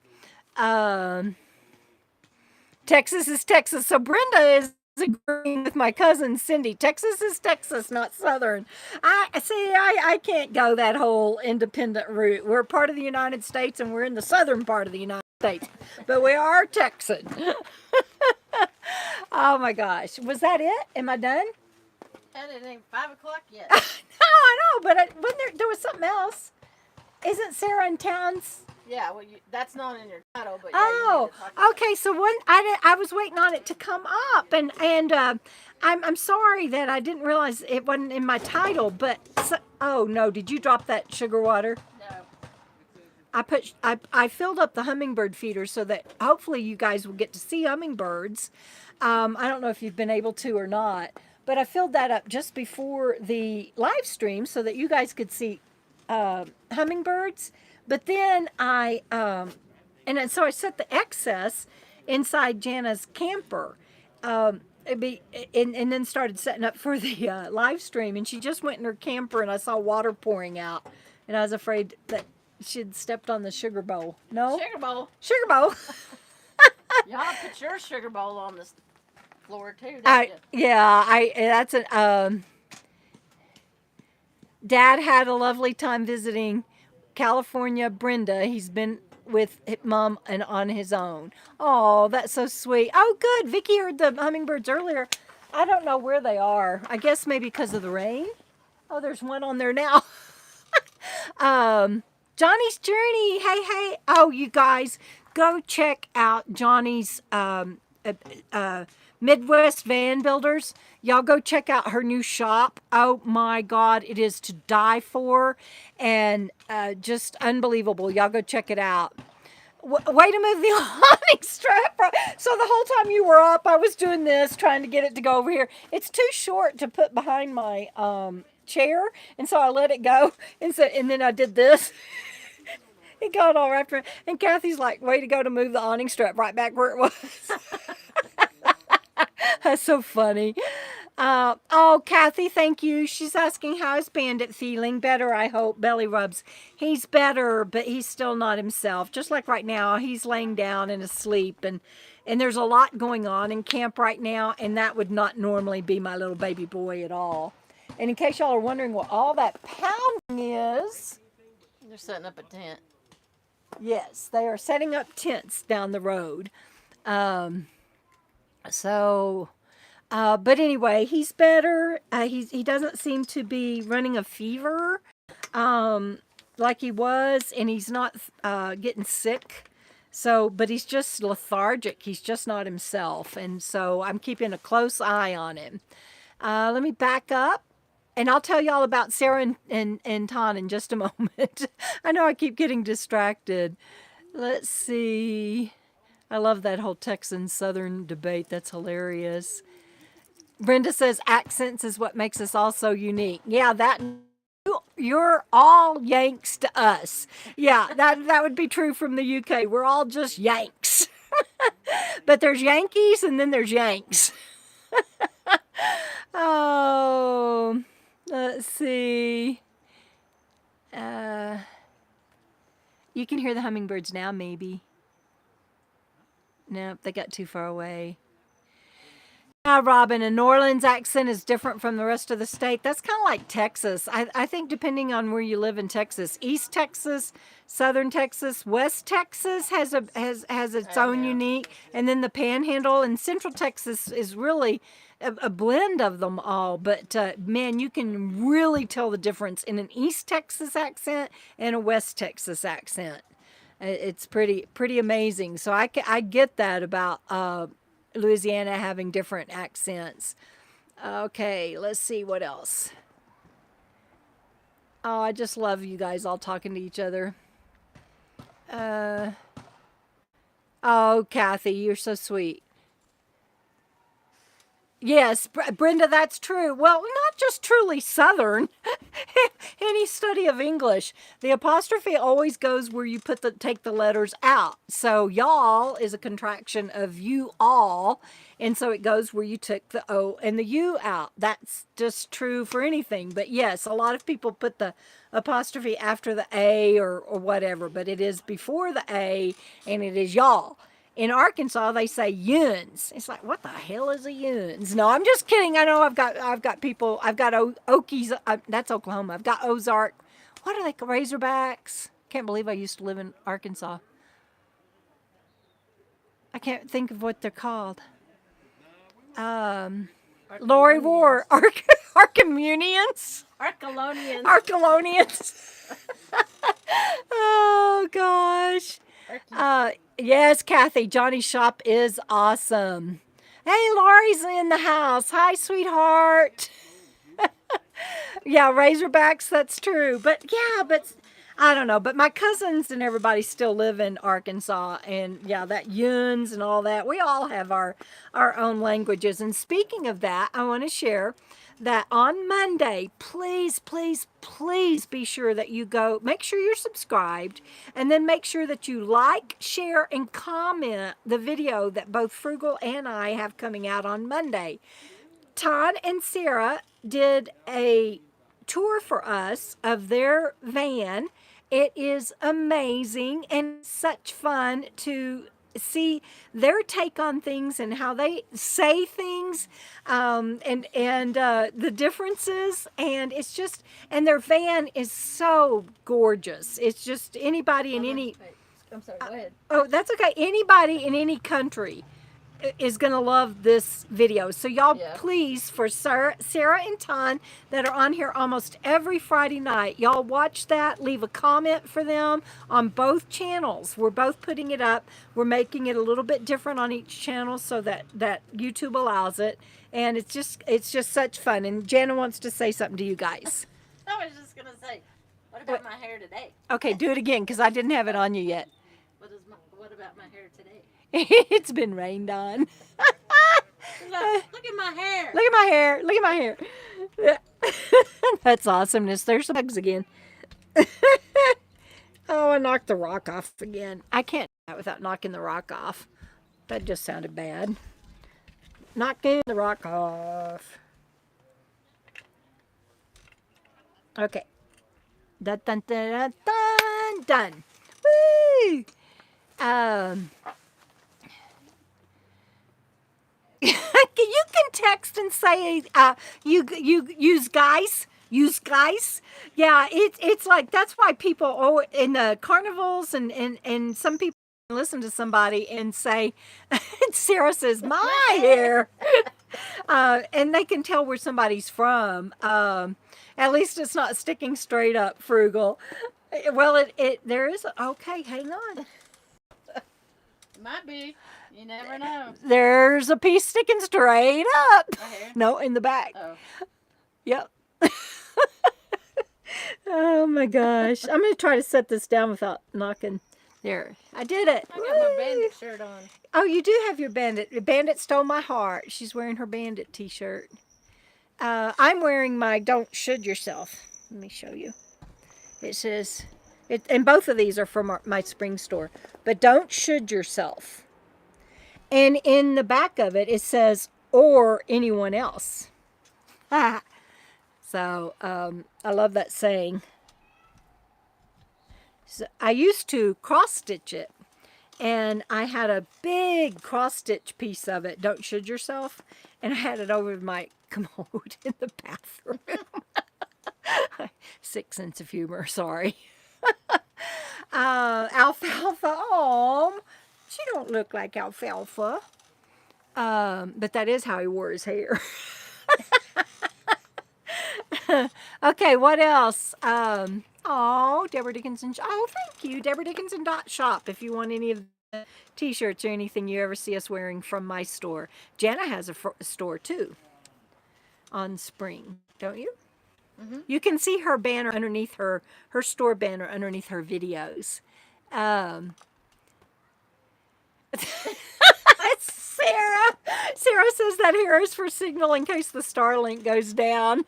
Texas is Texas. So Brenda is agreeing with my cousin Cindy. Texas is Texas, not Southern. I can't go that whole independent route. We're part of the United States and we're in the southern part of the United States, but we are Texan. Oh my gosh, was that it? Am I done? And it ain't 5 o'clock yet. No, I know, but wasn't there was something else. Isn't Sarah in Towns? Yeah, well, that's not in your title, but yeah, oh, okay. So I was waiting on it to come up, and I'm sorry that I didn't realize it wasn't in my title. But oh no, did you drop that sugar water? No. I filled up the hummingbird feeder so that hopefully you guys will get to see hummingbirds. I don't know if you've been able to or not, but I filled that up just before the live stream so that you guys could see hummingbirds. But then and so I set the excess inside Jana's camper, and then started setting up for the live stream. And she just went in her camper, and I saw water pouring out, and I was afraid that she'd stepped on the sugar bowl. No? Sugar bowl. Sugar bowl. Y'all put your sugar bowl on the floor too, don't you? Yeah, that's an Dad had a lovely time visiting California. Brenda, he's been with Mom and on his own. Oh, that's so sweet. Oh, good. Vicky heard the hummingbirds earlier. I don't know where they are. I guess maybe because of the rain. Oh, there's one on there now. Johnny's Journey. Hey. Oh, you guys, go check out Johnny's Midwest Van Builders. Y'all go check out her new shop. Oh my God, it is to die for, and just unbelievable. Y'all go check it out. Way to move the awning strap. So the whole time you were up, I was doing this, trying to get it to go over here. It's too short to put behind my chair, and so I let it go, and then I did this. It got all wrapped around, and Kathy's like, way to go to move the awning strap right back where it was. That's so funny. Oh, Kathy, thank you. She's asking, how is Bandit feeling? Better, I hope. Belly rubs. He's better, but he's still not himself. Just like right now, he's laying down and asleep, and there's a lot going on in camp right now, and that would not normally be my little baby boy at all. And in case y'all are wondering what all that pounding is, they're setting up a tent. Yes, they are setting up tents down the road. But anyway, he's better. He doesn't seem to be running a fever like he was, and he's not getting sick. But he's just lethargic. He's just not himself, and so I'm keeping a close eye on him. Let me back up, and I'll tell you all about Sarah and Ton in just a moment. I know I keep getting distracted. Let's see. I love that whole Texan-Southern debate. That's hilarious. Brenda says accents is what makes us all so unique. Yeah, you're all Yanks to us. Yeah, that would be true from the UK. We're all just Yanks. But there's Yankees and then there's Yanks. Oh, let's see. You can hear the hummingbirds now, maybe. Nope, they got too far away. Robin, a New Orleans accent is different from the rest of the state. That's kind of like Texas. I think depending on where you live in Texas, East Texas, Southern Texas, West Texas has its own unique, and then the Panhandle and Central Texas is really a blend of them all. But man, you can really tell the difference in an East Texas accent and a West Texas accent. It's pretty amazing. So I get that about Louisiana having different accents. Okay, let's see what else. Oh, I just love you guys all talking to each other. Oh, Kathy, you're so sweet. Yes, Brenda, that's true. Well, not just truly Southern. Any study of English, the apostrophe always goes where you take the letters out. So y'all is a contraction of you all, and so it goes where you took the O and the U out. That's just true for anything. But yes, a lot of people put the apostrophe after the A or whatever, but it is before the A, and it is y'all. In Arkansas, they say yuns. It's like, what the hell is a yuns? No, I'm just kidding. I know I've got people. I've got Okies. That's Oklahoma. I've got Ozark. What are they? Razorbacks. Can't believe I used to live in Arkansas. I can't think of what they're called. Lori War. Archimunians. Archelonians. Archelonians. Oh gosh. Yes, Kathy, Johnny's shop is awesome. Hey, Laurie's in the house. Hi, sweetheart. Yeah, Razorbacks, that's true. But I don't know. But my cousins and everybody still live in Arkansas. And yeah, that Yuns and all that. We all have our own languages. And speaking of that, I want to share that on Monday, please be sure that you go, make sure you're subscribed, and then make sure that you like, share, and comment the video that both Frugal and I have coming out on Monday. Todd and Sarah did a tour for us of their van. It is amazing and such fun to see their take on things and how they say things, and the differences, and it's just, and their van is so gorgeous. It's just anybody in any, I'm sorry, go ahead. oh, that's okay. Anybody in any country is going to love this video. So y'all, please, for Sarah and Ton that are on here almost every Friday night, y'all watch that, leave a comment for them on both channels. We're both putting it up. We're making it a little bit different on each channel so that YouTube allows it. And it's just such fun. And Jana wants to say something to you guys. I was just going to say, what about my hair today? Okay, do it again because I didn't have it on you yet. What about my hair today? It's been rained on. Look at my hair. Look at my hair. Look at my hair. That's awesomeness. There's some bugs again. Oh, I knocked the rock off again. I can't do that without knocking the rock off. That just sounded bad. Knocking the rock off. Okay. Dun dun dun dun dun. Woo! You can text and say you use guys. Yeah, it's like, that's why people in the carnivals and some people listen to somebody and say, Sarah says my hair, and they can tell where somebody's from. At least it's not sticking straight up, Frugal. Well, there is. Okay, hang on. Might be. You never know. There's a piece sticking straight up. No, in the back. Oh. Yep. Oh my gosh. I'm going to try to set this down without knocking. There. I did it. I got my bandit shirt on. Oh, you do have your bandit. Bandit stole my heart. She's wearing her bandit t-shirt. I'm wearing my Don't Should Yourself. Let me show you. It says, and both of these are from my spring store, but Don't Should Yourself. And in the back of it, it says, or anyone else. So I love that saying. So I used to cross stitch it, and I had a big cross stitch piece of it. Don't should yourself, and I had it over my commode in the bathroom. Sick sense of humor. Sorry. Alfalfa. Oh, she don't look like Alfalfa. But that is how he wore his hair. Okay, what else? Oh, Debra Dickinson. Oh, thank you. Debra Dickinson .shop if you want any of the t-shirts or anything you ever see us wearing from my store. Jana has a store too on Spring, don't you? Mm-hmm. You can see her banner underneath her store banner underneath her videos. It's Sarah. Sarah says that hair is for signal in case the Starlink goes down.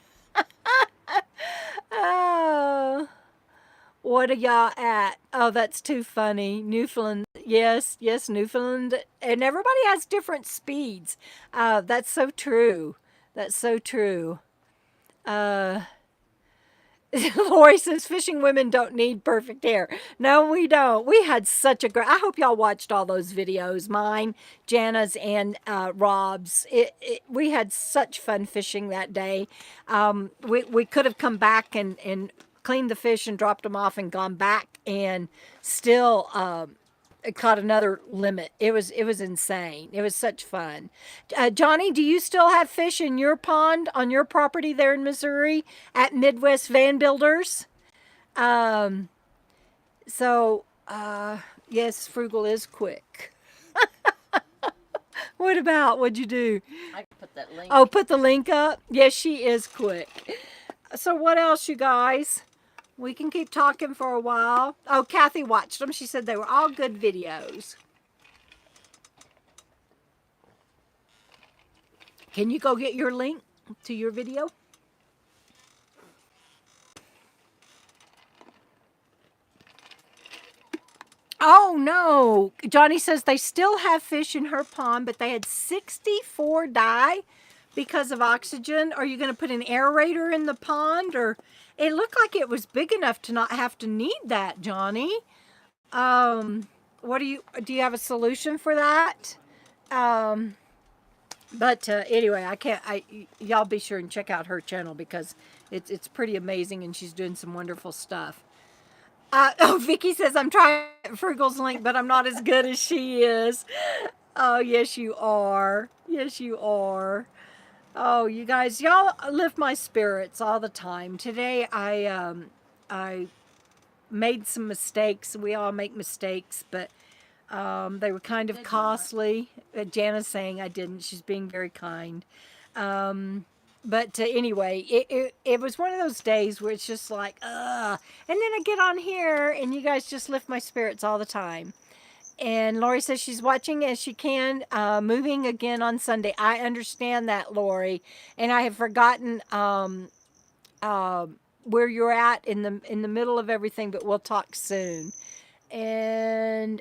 Oh, what are y'all at? Oh, that's too funny. Newfoundland. Yes, Newfoundland. And everybody has different speeds. That's so true. That's so true. Lori says fishing women don't need perfect hair. No, we don't. We had such a great. I hope y'all watched all those videos, mine, Jana's, and Rob's. We had such fun fishing that day. We could have come back and cleaned the fish and dropped them off and gone back and still it caught another limit. It was insane. It was such fun. Johnny, do you still have fish in your pond on your property there in Missouri at Midwest Van Builders? Yes, frugal is quick. What'd you do? I can put that link. Oh, put the link up? Yes, she is quick. So what else, you guys? We can keep talking for a while. Oh, Kathy watched them. She said they were all good videos. Can you go get your link to your video? Oh, no. Johnny says they still have fish in her pond, but they had 64 die because of oxygen. Are you going to put an aerator in the pond? Or it looked like it was big enough to not have to need that, Johnny. What do you have a solution for that? But anyway, y'all be sure and check out her channel because it's pretty amazing and she's doing some wonderful stuff. Vicky says, I'm trying Frugal's link, but I'm not as good as she is. Oh, yes, you are. Yes, you are. Oh, you guys, y'all lift my spirits all the time. Today, I made some mistakes. We all make mistakes, but they were kind of costly. Jana's saying I didn't. She's being very kind. But anyway, it was one of those days where it's just like, ugh. And then I get on here, and you guys just lift my spirits all the time. And Lori says she's watching as she can, moving again on Sunday. I understand that, Lori, and I have forgotten where you're at in the middle of everything. But we'll talk soon. And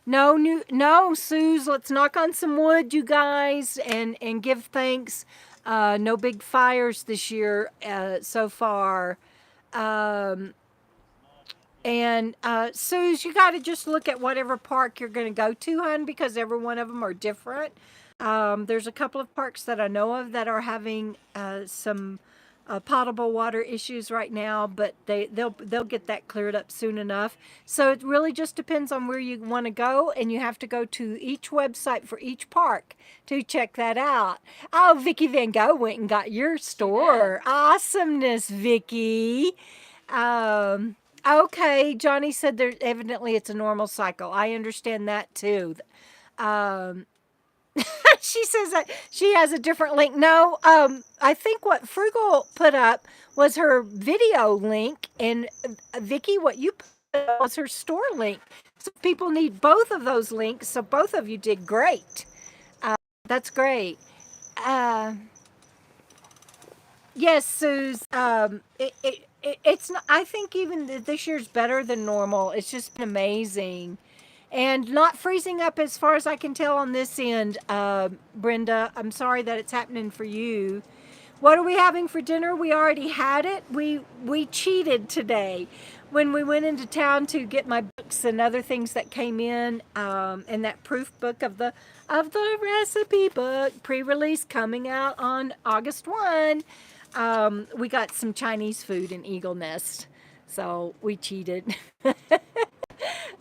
no, Suze, let's knock on some wood, you guys, and give thanks. No big fires this year so far. And Suze, you got to just look at whatever park you're going to go to, hun, because every one of them are different. There's a couple of parks that I know of that are having some potable water issues right now, but they'll get that cleared up soon enough. So it really just depends on where you want to go, and you have to go to each website for each park to check that out. Oh, Vicky Van Gogh went and got your store. Awesomeness, Vicky. Okay, Johnny said there evidently it's a normal cycle. I understand that too. She says that she has a different link. No, I think what Frugal put up was her video link, and Vicky, what you put up was her store link. So people need both of those links. So both of you did great. That's great. Yes, Suze. It's not. I think even this year's better than normal. It's just been amazing. And not freezing up as far as I can tell on this end, Brenda. I'm sorry that it's happening for you. What are we having for dinner? We already had it. We cheated today when we went into town to get my books and other things that came in, and that proof book of the recipe book pre-release coming out on August 1. We got some Chinese food in Eagle Nest, so we cheated.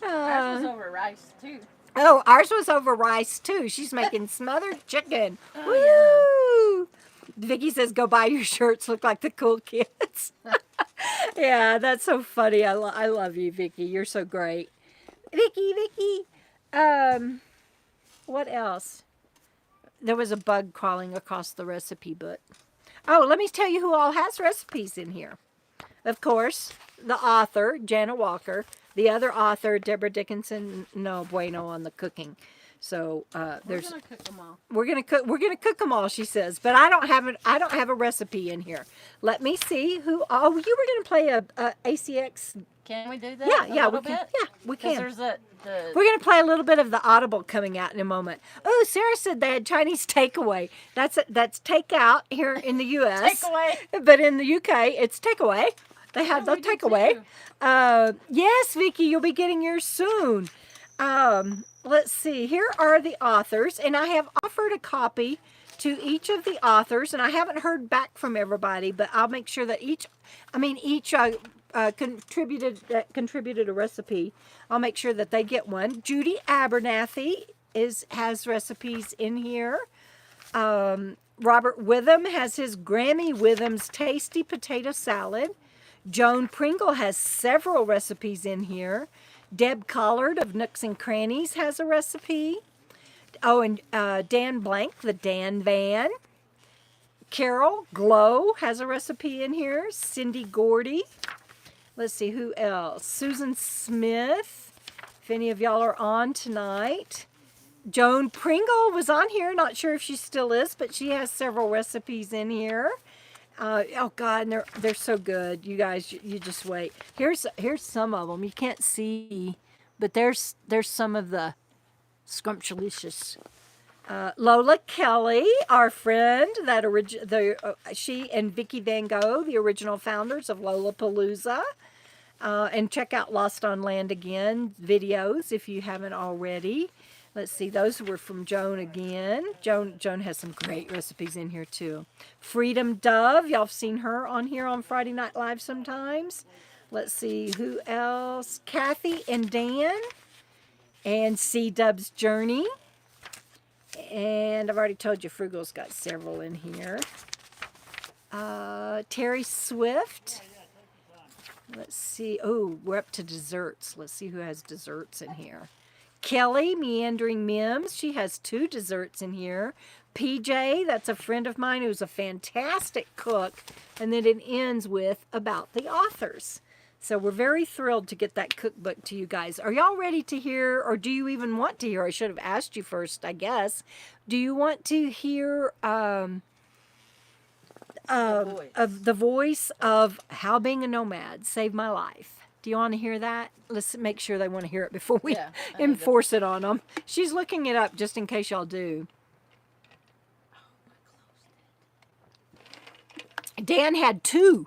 Ours was over rice too. Oh, ours was over rice too. She's making smothered chicken. Oh, Woo! Vicky says, "Go buy your shirts. Look like the cool kids." Yeah, that's so funny. I love you, Vicky. You're so great, Vicky. What else? There was a bug crawling across the recipe book. Oh, let me tell you who all has recipes in here. Of course, the author, Jana Walker. The other author, Debra Dickinson, no bueno on the cooking. So We're gonna cook them all. we're gonna cook them all, she says. But I don't have a recipe in here. Let me see who. Oh, you were gonna play a ACX. Can we do that? Yeah, a we little can. bit? Yeah, we 'Cause can. there's the We're gonna play a little bit of the Audible coming out in a moment. Oh, Sarah said they had Chinese takeaway. That's takeout here in the U.S. takeaway. But in the UK, it's takeaway. They had Yeah, the we do takeaway. too. Yes, Vicky, you'll be getting yours soon. Let's see. Here are the authors, and I have offered a copy to each of the authors, and I haven't heard back from everybody, but I'll make sure that each contributed a recipe. I'll make sure that they get one. Judy Abernathy has recipes in here. Robert Witham has his Grammy Witham's Tasty Potato Salad. Joan Pringle has several recipes in here. Deb Collard of Nooks and Crannies has a recipe. Oh, and Dan Blank, the Dan Van. Carol Glow has a recipe in here. Cindy Gordy. Let's see, who else? Susan Smith, if any of y'all are on tonight. Joan Pringle was on here. Not sure if she still is, but she has several recipes in here. Oh God, and they're so good. You guys, you just wait. Here's some of them. You can't see, but there's some of the scrumptious. Lola Kelly, our friend, she and Vicki Van Gogh, the original founders of Lollapalooza. And check out Lost on Land Again videos if you haven't already. Let's see, those were from Joan again. Joan has some great recipes in here too. Freedom Dove, y'all have seen her on here on Friday Night Live sometimes. Let's see, who else? Kathy and Dan. And C Dub's Journey. And I've already told you Frugal's got several in here. Terry Swift. Let's see. Oh, we're up to desserts. Let's see who has desserts in here. Kelly, Meandering Mims. She has 2 desserts in here. PJ, that's a friend of mine who's a fantastic cook. And then it ends with about the authors. So we're very thrilled to get that cookbook to you guys. Are y'all ready to hear, or do you even want to hear? I should have asked you first, I guess. Do you want to hear of the voice of How Being a Nomad Saved My Life? Do you want to hear that? Let's make sure they want to hear it before we enforce it on them. She's looking it up just in case y'all do. Dan had 2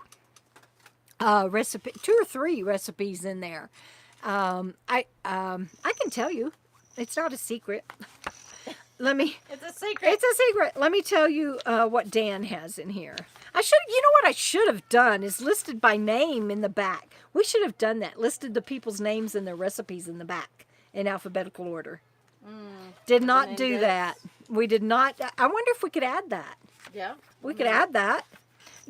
2 or 3 recipes in there. I can tell you, it's not a secret. It's a secret. It's a secret. Let me tell you what Dan has in here. You know what I should have done is listed by name in the back. We should have done that. Listed the people's names and their recipes in the back in alphabetical order. Did not do that. We did not. I wonder if we could add that. Yeah. We could add that.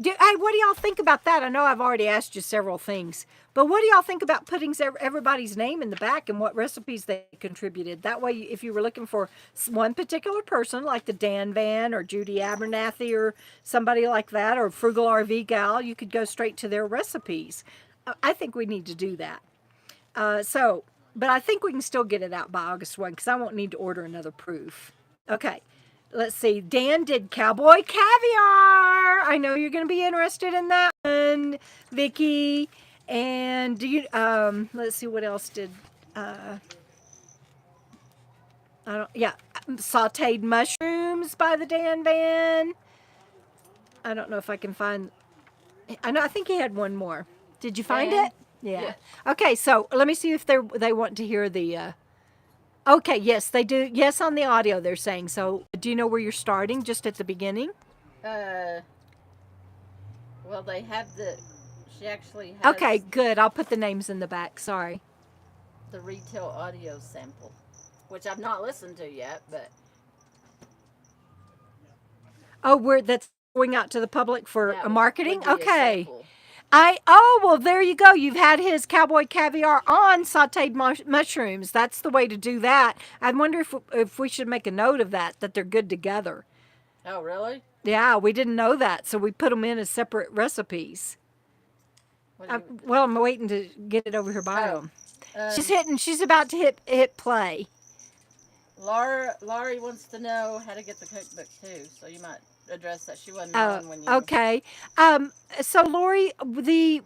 Hey, what do y'all think about that? I know I've already asked you several things, but what do y'all think about putting everybody's name in the back and what recipes they contributed? That way, if you were looking for one particular person, like the Dan Van or Judy Abernathy or somebody like that, or Frugal RV Gal, you could go straight to their recipes. I think we need to do that. But I think we can still get it out by August 1 because I won't need to order another proof. Okay. Let's see. Dan did Cowboy Caviar. I know you're going to be interested in that one, Vicky. And do you? Let's see what else did. I don't. Yeah, sautéed mushrooms by the Dan Van. I don't know if I can find. I know. I think he had one more. Did you find Dan? it? Yeah. Yes. Okay. So let me see if they want to hear the. Okay. Yes, they do. Yes, on the audio they're saying. So do you know where you're starting? Just at the beginning. Uh, well, they have the. She actually Okay. has Good. I'll put the names in the back. Sorry. the retail audio sample, which I've not listened to yet, but Oh, we're that's going out to the public for that a would marketing. be a Okay. sample. Well, there you go. You've had his cowboy caviar on sautéed mushrooms. That's the way to do that. I wonder if we should make a note of that they're good together. Oh, really? Yeah, we didn't know that, so we put them in as separate recipes. What do you? Well, I'm waiting to get it over here by Oh, them. um, She's about to hit play. Laurie wants to know how to get the cookbook too, so you might address that. She wasn't on when you. Okay. So Lori, be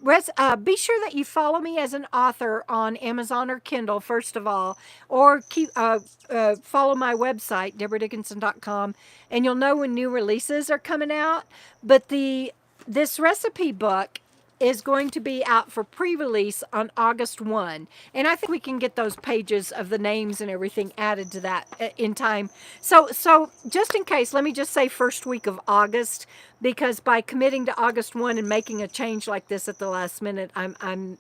sure that you follow me as an author on Amazon or Kindle, first of all, or follow my website, debradickinson.com, and you'll know when new releases are coming out. But this recipe book is going to be out for pre-release on August 1. And I think we can get those pages of the names and everything added to that in time. So just in case, let me just say first week of August, because by committing to August 1 and making a change like this at the last minute, I'm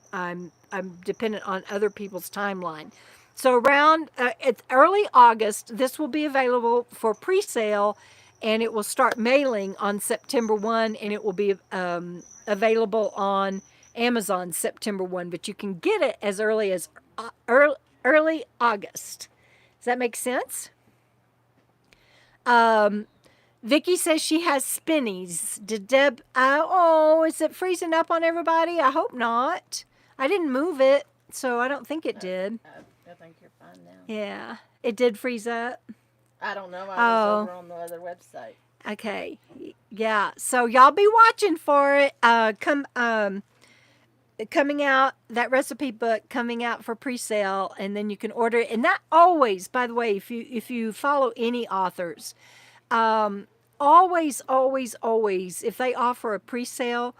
dependent on other people's timeline. So around it's early August, this will be available for pre-sale, and it will start mailing on September 1, and it will be available on Amazon September 1, but you can get it as early as early August. Does that make sense? Vicky says she has spinnies. Did Deb? Is it freezing up on everybody? I hope not. I didn't move it, so I don't think it did. I think you're fine now. Yeah, it did freeze up. I don't know. I was over on the other website. Okay. Yeah. So y'all be watching for it. Coming out, that recipe book coming out for pre-sale, and then you can order it. And that always, by the way, if you follow any authors, always, if they offer a pre-sale,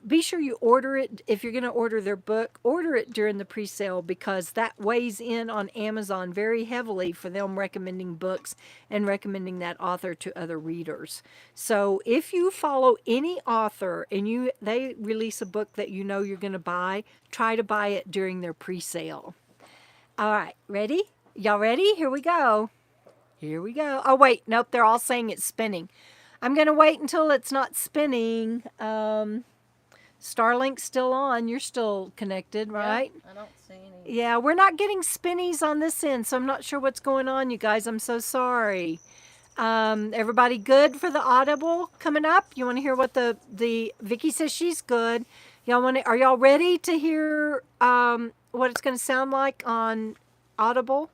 be sure you order it. If you're going to order their book, order it during the pre-sale, because that weighs in on Amazon very heavily for them recommending books and recommending that author to other readers. So if you follow any author and they release a book that you know you're going to buy, try to buy it during their pre-sale. All right, ready? Y'all ready? Here we go. Here we go. Oh, wait. Nope, they're all saying it's spinning. I'm going to wait until it's not spinning. Starlink's still on. You're still connected, right? Yeah, I don't see any. Yeah, we're not getting spinnies on this end, so I'm not sure what's going on, you guys. I'm so sorry. Everybody good for the Audible coming up? You want to hear what the Vicky says she's good. Are y'all ready to hear what it's going to sound like on Audible?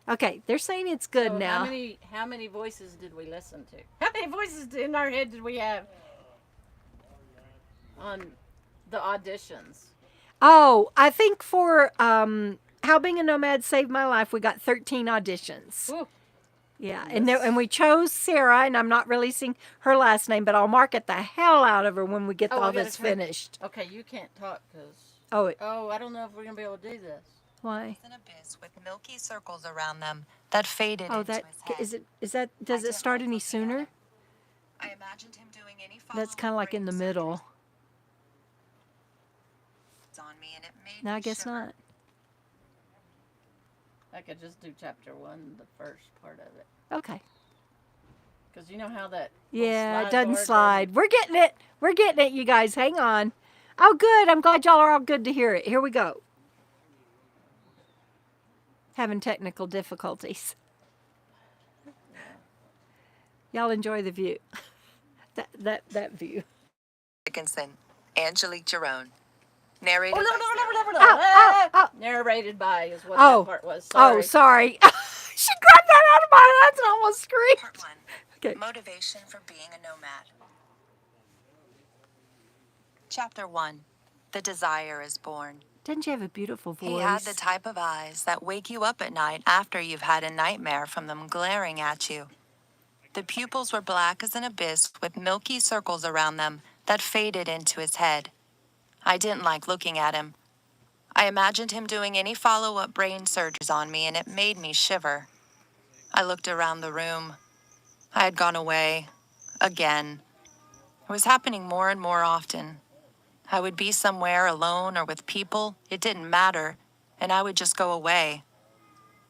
Okay, they're saying it's good So now. how many voices did we listen to? How many voices in our head did we have on the auditions? Oh, I think for How Being a Nomad Saved My Life, we got 13 auditions. Ooh. Yeah, and we chose Sarah, and I'm not releasing her last name, but I'll market the hell out of her when we get all this finished. Okay, you can't talk because. Oh, I don't know if we're gonna be able to do this. Why? An abyss with milky circles around them that faded into his head. Does it start any sooner? I imagined him doing any That's kind of like in the middle. on me and it made No, me I guess shiver. not. I could just do chapter 1, the first part of it, Okay. because you know how that. Yeah, slide it doesn't board slide. We're getting it. We're getting it, you guys. Hang on. Oh, good. I'm glad y'all are all good to hear it. Here we go. Having technical difficulties. Y'all enjoy the view. that view. Dickinson, Angelique Jerome. Narrated Narrated by is what that part was. Sorry. Oh, sorry. She grabbed that out of my hands and almost screamed. Part 1. Okay. Motivation for being a nomad. Chapter 1. The Desire is Born. Doesn't she have a beautiful voice? He had the type of eyes that wake you up at night after you've had a nightmare from them glaring at you. The pupils were black as an abyss with milky circles around them that faded into his head. I didn't like looking at him. I imagined him doing any follow-up brain surgeries on me, and it made me shiver. I looked around the room. I had gone away. Again. It was happening more and more often. I would be somewhere alone or with people, it didn't matter, and I would just go away.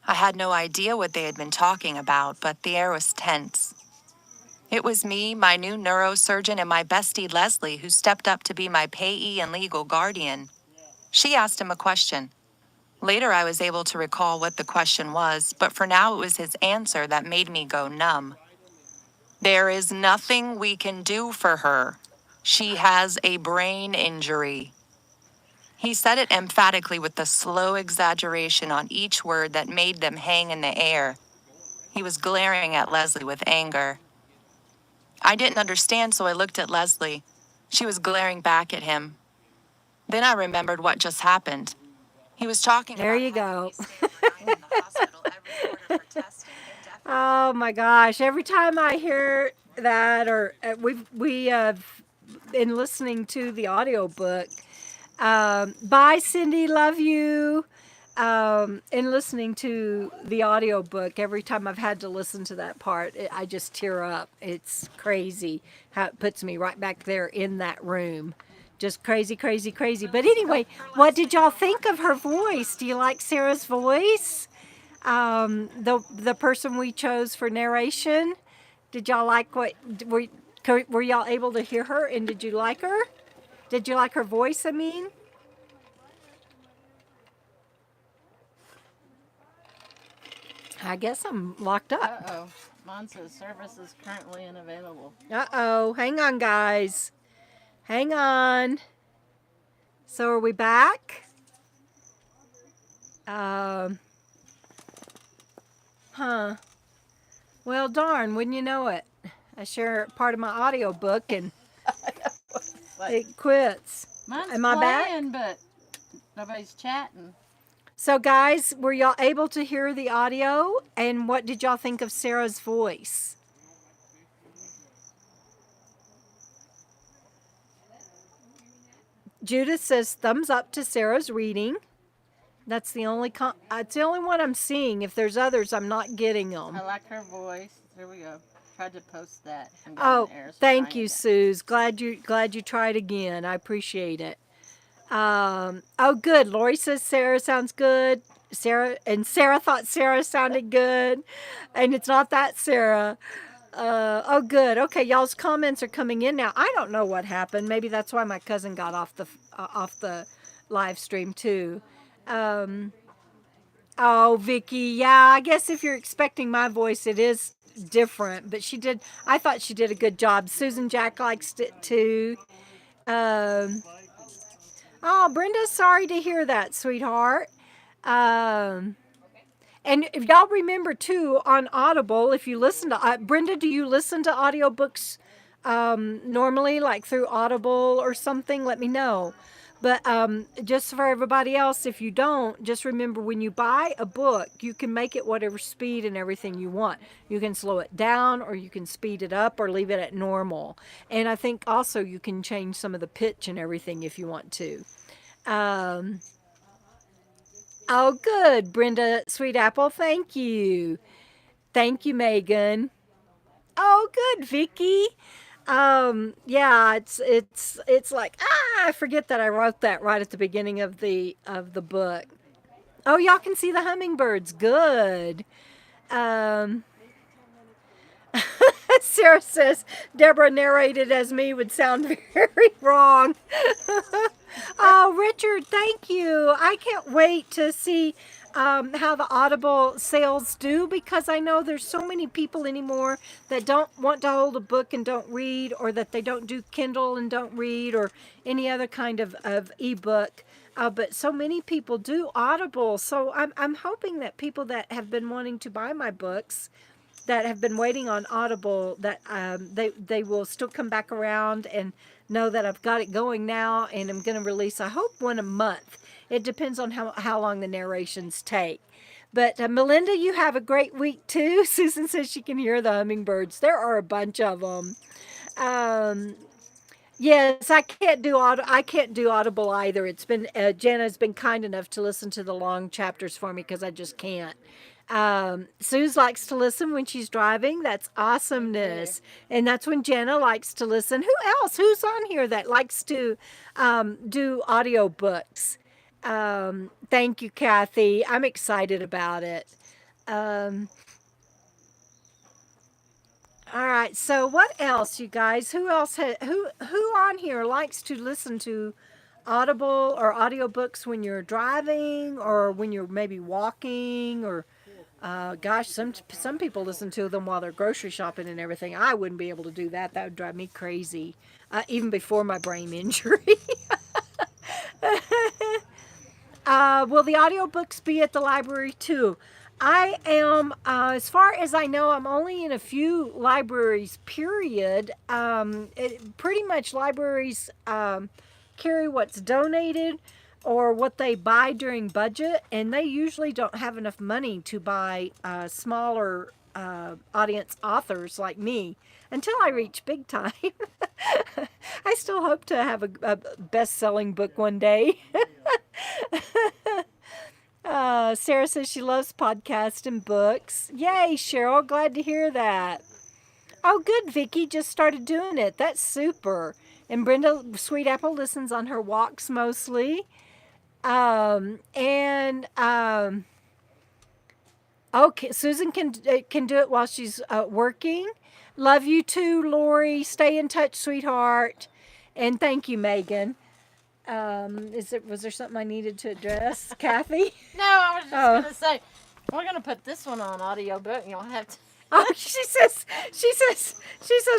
I had no idea what they had been talking about, but the air was tense. It was me, my new neurosurgeon, and my bestie Leslie who stepped up to be my payee and legal guardian. She asked him a question. Later I was able to recall what the question was, but for now it was his answer that made me go numb. There is nothing we can do for her. She has a brain injury. He said it emphatically with the slow exaggeration on each word that made them hang in the air. He was glaring at Leslie with anger. I didn't understand, so I looked at Leslie. She was glaring back at him. Then I remembered what just happened. He was talking There about you go. having me stay overnight in the hospital every quarter for testing indefinitely. Oh my gosh! Every time I hear that, or we have been listening to the audiobook. Bye, Cindy. Love you. In listening to the audiobook, every time I've had to listen to that part, I just tear up. It's crazy how it puts me right back there in that room. Just crazy, crazy, crazy. But anyway, what did y'all think of her voice? Do you like Sarah's voice? The person we chose for narration. Did y'all like what were y'all able to hear her, and did you like her? Did you like her voice, I mean? I guess I'm locked up. Uh-oh. Mine says service is currently unavailable. Uh-oh. Hang on, guys. Hang on. So are we back? Well, darn, wouldn't you know it? I share part of my audiobook and it quits. Mine's Am I back? playing, but nobody's chatting. So, guys, were y'all able to hear the audio? And what did y'all think of Sarah's voice? Judith says thumbs up to Sarah's reading. That's the only it's the only one I'm seeing. If there's others, I'm not getting them. I like her voice. There we go. Tried to post that. And got Oh, an error, so thank trying you, it. Suze. Glad you tried again. I appreciate it. Oh, good. Lori says Sarah sounds good. Sarah thought Sarah sounded good, and it's not that Sarah. Oh, good. Okay, y'all's comments are coming in now. I don't know what happened. Maybe that's why my cousin got off the live stream too. Oh, Vicky. Yeah, I guess if you're expecting my voice, it is different. But I thought she did a good job. Susan Jack likes it too. Oh, Brenda, sorry to hear that, sweetheart. And if y'all remember too, on Audible, if you listen to Brenda, do you listen to audiobooks normally, like through Audible or something? Let me know. But just for everybody else, if you don't, just remember when you buy a book, you can make it whatever speed and everything you want. You can slow it down, or you can speed it up, or leave it at normal. And I think also you can change some of the pitch and everything if you want to. Oh, good, Brenda Sweet Apple. Thank you. Thank you, Megan. Oh, good, Vicky. Yeah, it's like, I forget that I wrote that right at the beginning of the book. Oh, y'all can see the hummingbirds. Good. Sarah says Debra narrated as me would sound very wrong. Oh, Richard, thank you. I can't wait to see how the Audible sales do, because I know there's so many people anymore that don't want to hold a book and don't read, or that they don't do Kindle and don't read, or any other kind of ebook. But so many people do Audible. So I'm hoping that people that have been wanting to buy my books, that have been waiting on Audible, that they will still come back around and know that I've got it going now, and I'm going to release, I hope, one a month. It depends on how long the narrations take. But Melinda, you have a great week too. Susan says she can hear the hummingbirds. There are a bunch of them. Um, yes, I can't do Audible either. It's been Jana's been kind enough to listen to the long chapters for me because I just can't. Suze likes to listen when she's driving. That's awesomeness. And that's when Jenna likes to listen. Who else? Who's on here that likes to do audiobooks? Thank you, Kathy. I'm excited about it. Um, all right. So what else, you guys? Who else who on here likes to listen to Audible or audiobooks when you're driving or when you're maybe walking or gosh, some people listen to them while they're grocery shopping and everything. I wouldn't be able to do that. That would drive me crazy, even before my brain injury. Will the audiobooks be at the library too? I am, as far as I know, I'm only in a few libraries, period. Pretty much libraries carry what's donated or what they buy during budget, and they usually don't have enough money to buy smaller audience authors like me until I reach big time. I still hope to have a best-selling book one day. Sarah says she loves podcasts and books. Yay, Cheryl. Glad to hear that. Oh, good. Vicky just started doing it. That's super. And Brenda Sweet Apple listens on her walks mostly. Okay, Susan can do it while she's working. Love you too, Lori. Stay in touch, sweetheart. And thank you, Megan. Was there something I needed to address, Kathy? No, I was just gonna say we're gonna put this one on audiobook. You'll have to. Oh, she says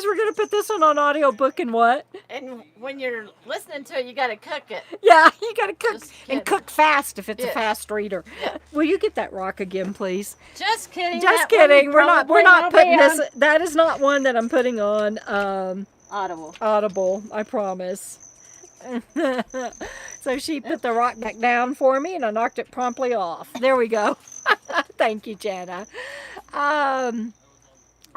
we're gonna put this one on audiobook and what? And when you're listening to it, you gotta cook it. Yeah, you gotta cook Just and kidding. cook fast if it's a Yeah. fast reader. Yeah. Will you get that rock again, please? Just kidding. Just that one kidding. We're not probably won't be putting this. on That is not one that I'm putting on Audible. Audible. I promise. So she put the rock back down for me, and I knocked it promptly off. There we go. Thank you, Jana.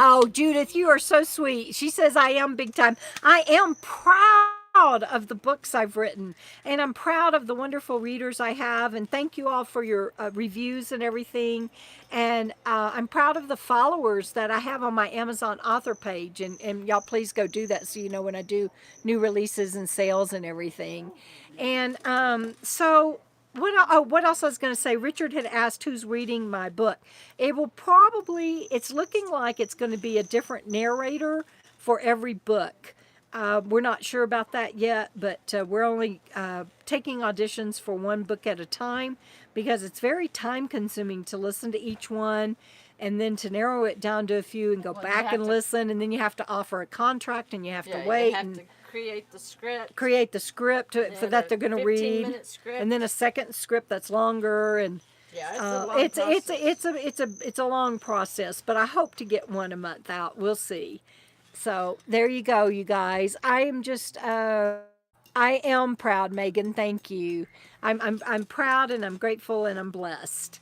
Oh, Judith, you are so sweet. She says, I am big time. I am proud of the books I've written, and I'm proud of the wonderful readers I have, and thank you all for your reviews and everything. And I'm proud of the followers that I have on my Amazon author page, and y'all please go do that so you know when I do new releases and sales and everything. And so what else I was going to say? Richard had asked who's reading my book. It's looking like it's going to be a different narrator for every book. We're not sure about that yet, but we're only taking auditions for one book at a time because it's very time consuming to listen to each one and then to narrow it down to a few and go back and listen, and then you have to offer a contract and you have to wait. You have and to create the script. For that they're going to read, 15-minute script. and then a second script that's longer, and Yeah, it's a long process. it's a long process, but I hope to get one a month out. We'll see. So there you go, you guys. I am just I am proud, Megan. Thank you. I'm proud and I'm grateful and I'm blessed.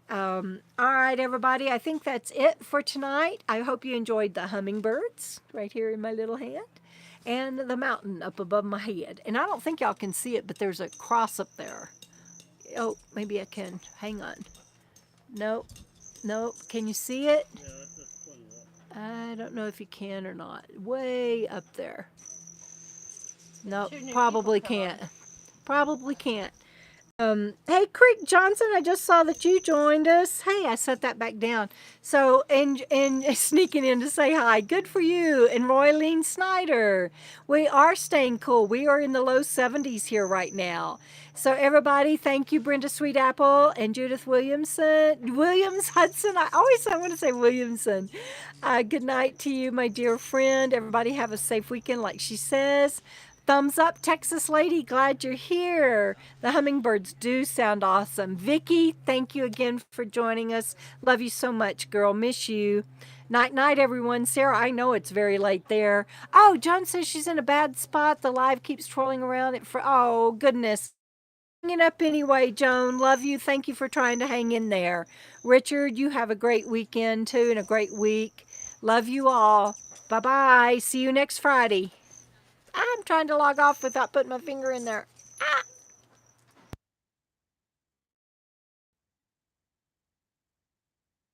All right, everybody. I think that's it for tonight. I hope you enjoyed the hummingbirds right here in my little hand and the mountain up above my head. And I don't think y'all can see it, but there's a cross up there. Oh, maybe I can. Hang on. Nope. Can you see it? I don't know if you can or not. Way up there. Nope, probably can't. Probably can't. Hey, Creek Johnson, I just saw that you joined us. Hey, I set that back down. So, and sneaking in to say hi. Good for you. And Roylene Snyder. We are staying cool. We are in the low 70s here right now. So, everybody, thank you, Brenda Sweetapple and Judith Williams Hudson. I want to say Williamson. Good night to you, my dear friend. Everybody have a safe weekend, like she says. Thumbs up, Texas lady. Glad you're here. The hummingbirds do sound awesome. Vicky, thank you again for joining us. Love you so much, girl. Miss you. Night, night, everyone. Sarah, I know it's very late there. Oh, Joan says she's in a bad spot. The live keeps trolling around it oh, goodness. hanging up anyway, Joan. Love you. Thank you for trying to hang in there. Richard, you have a great weekend too and a great week. Love you all. Bye-bye. See you next Friday. I'm trying to log off without putting my finger in there.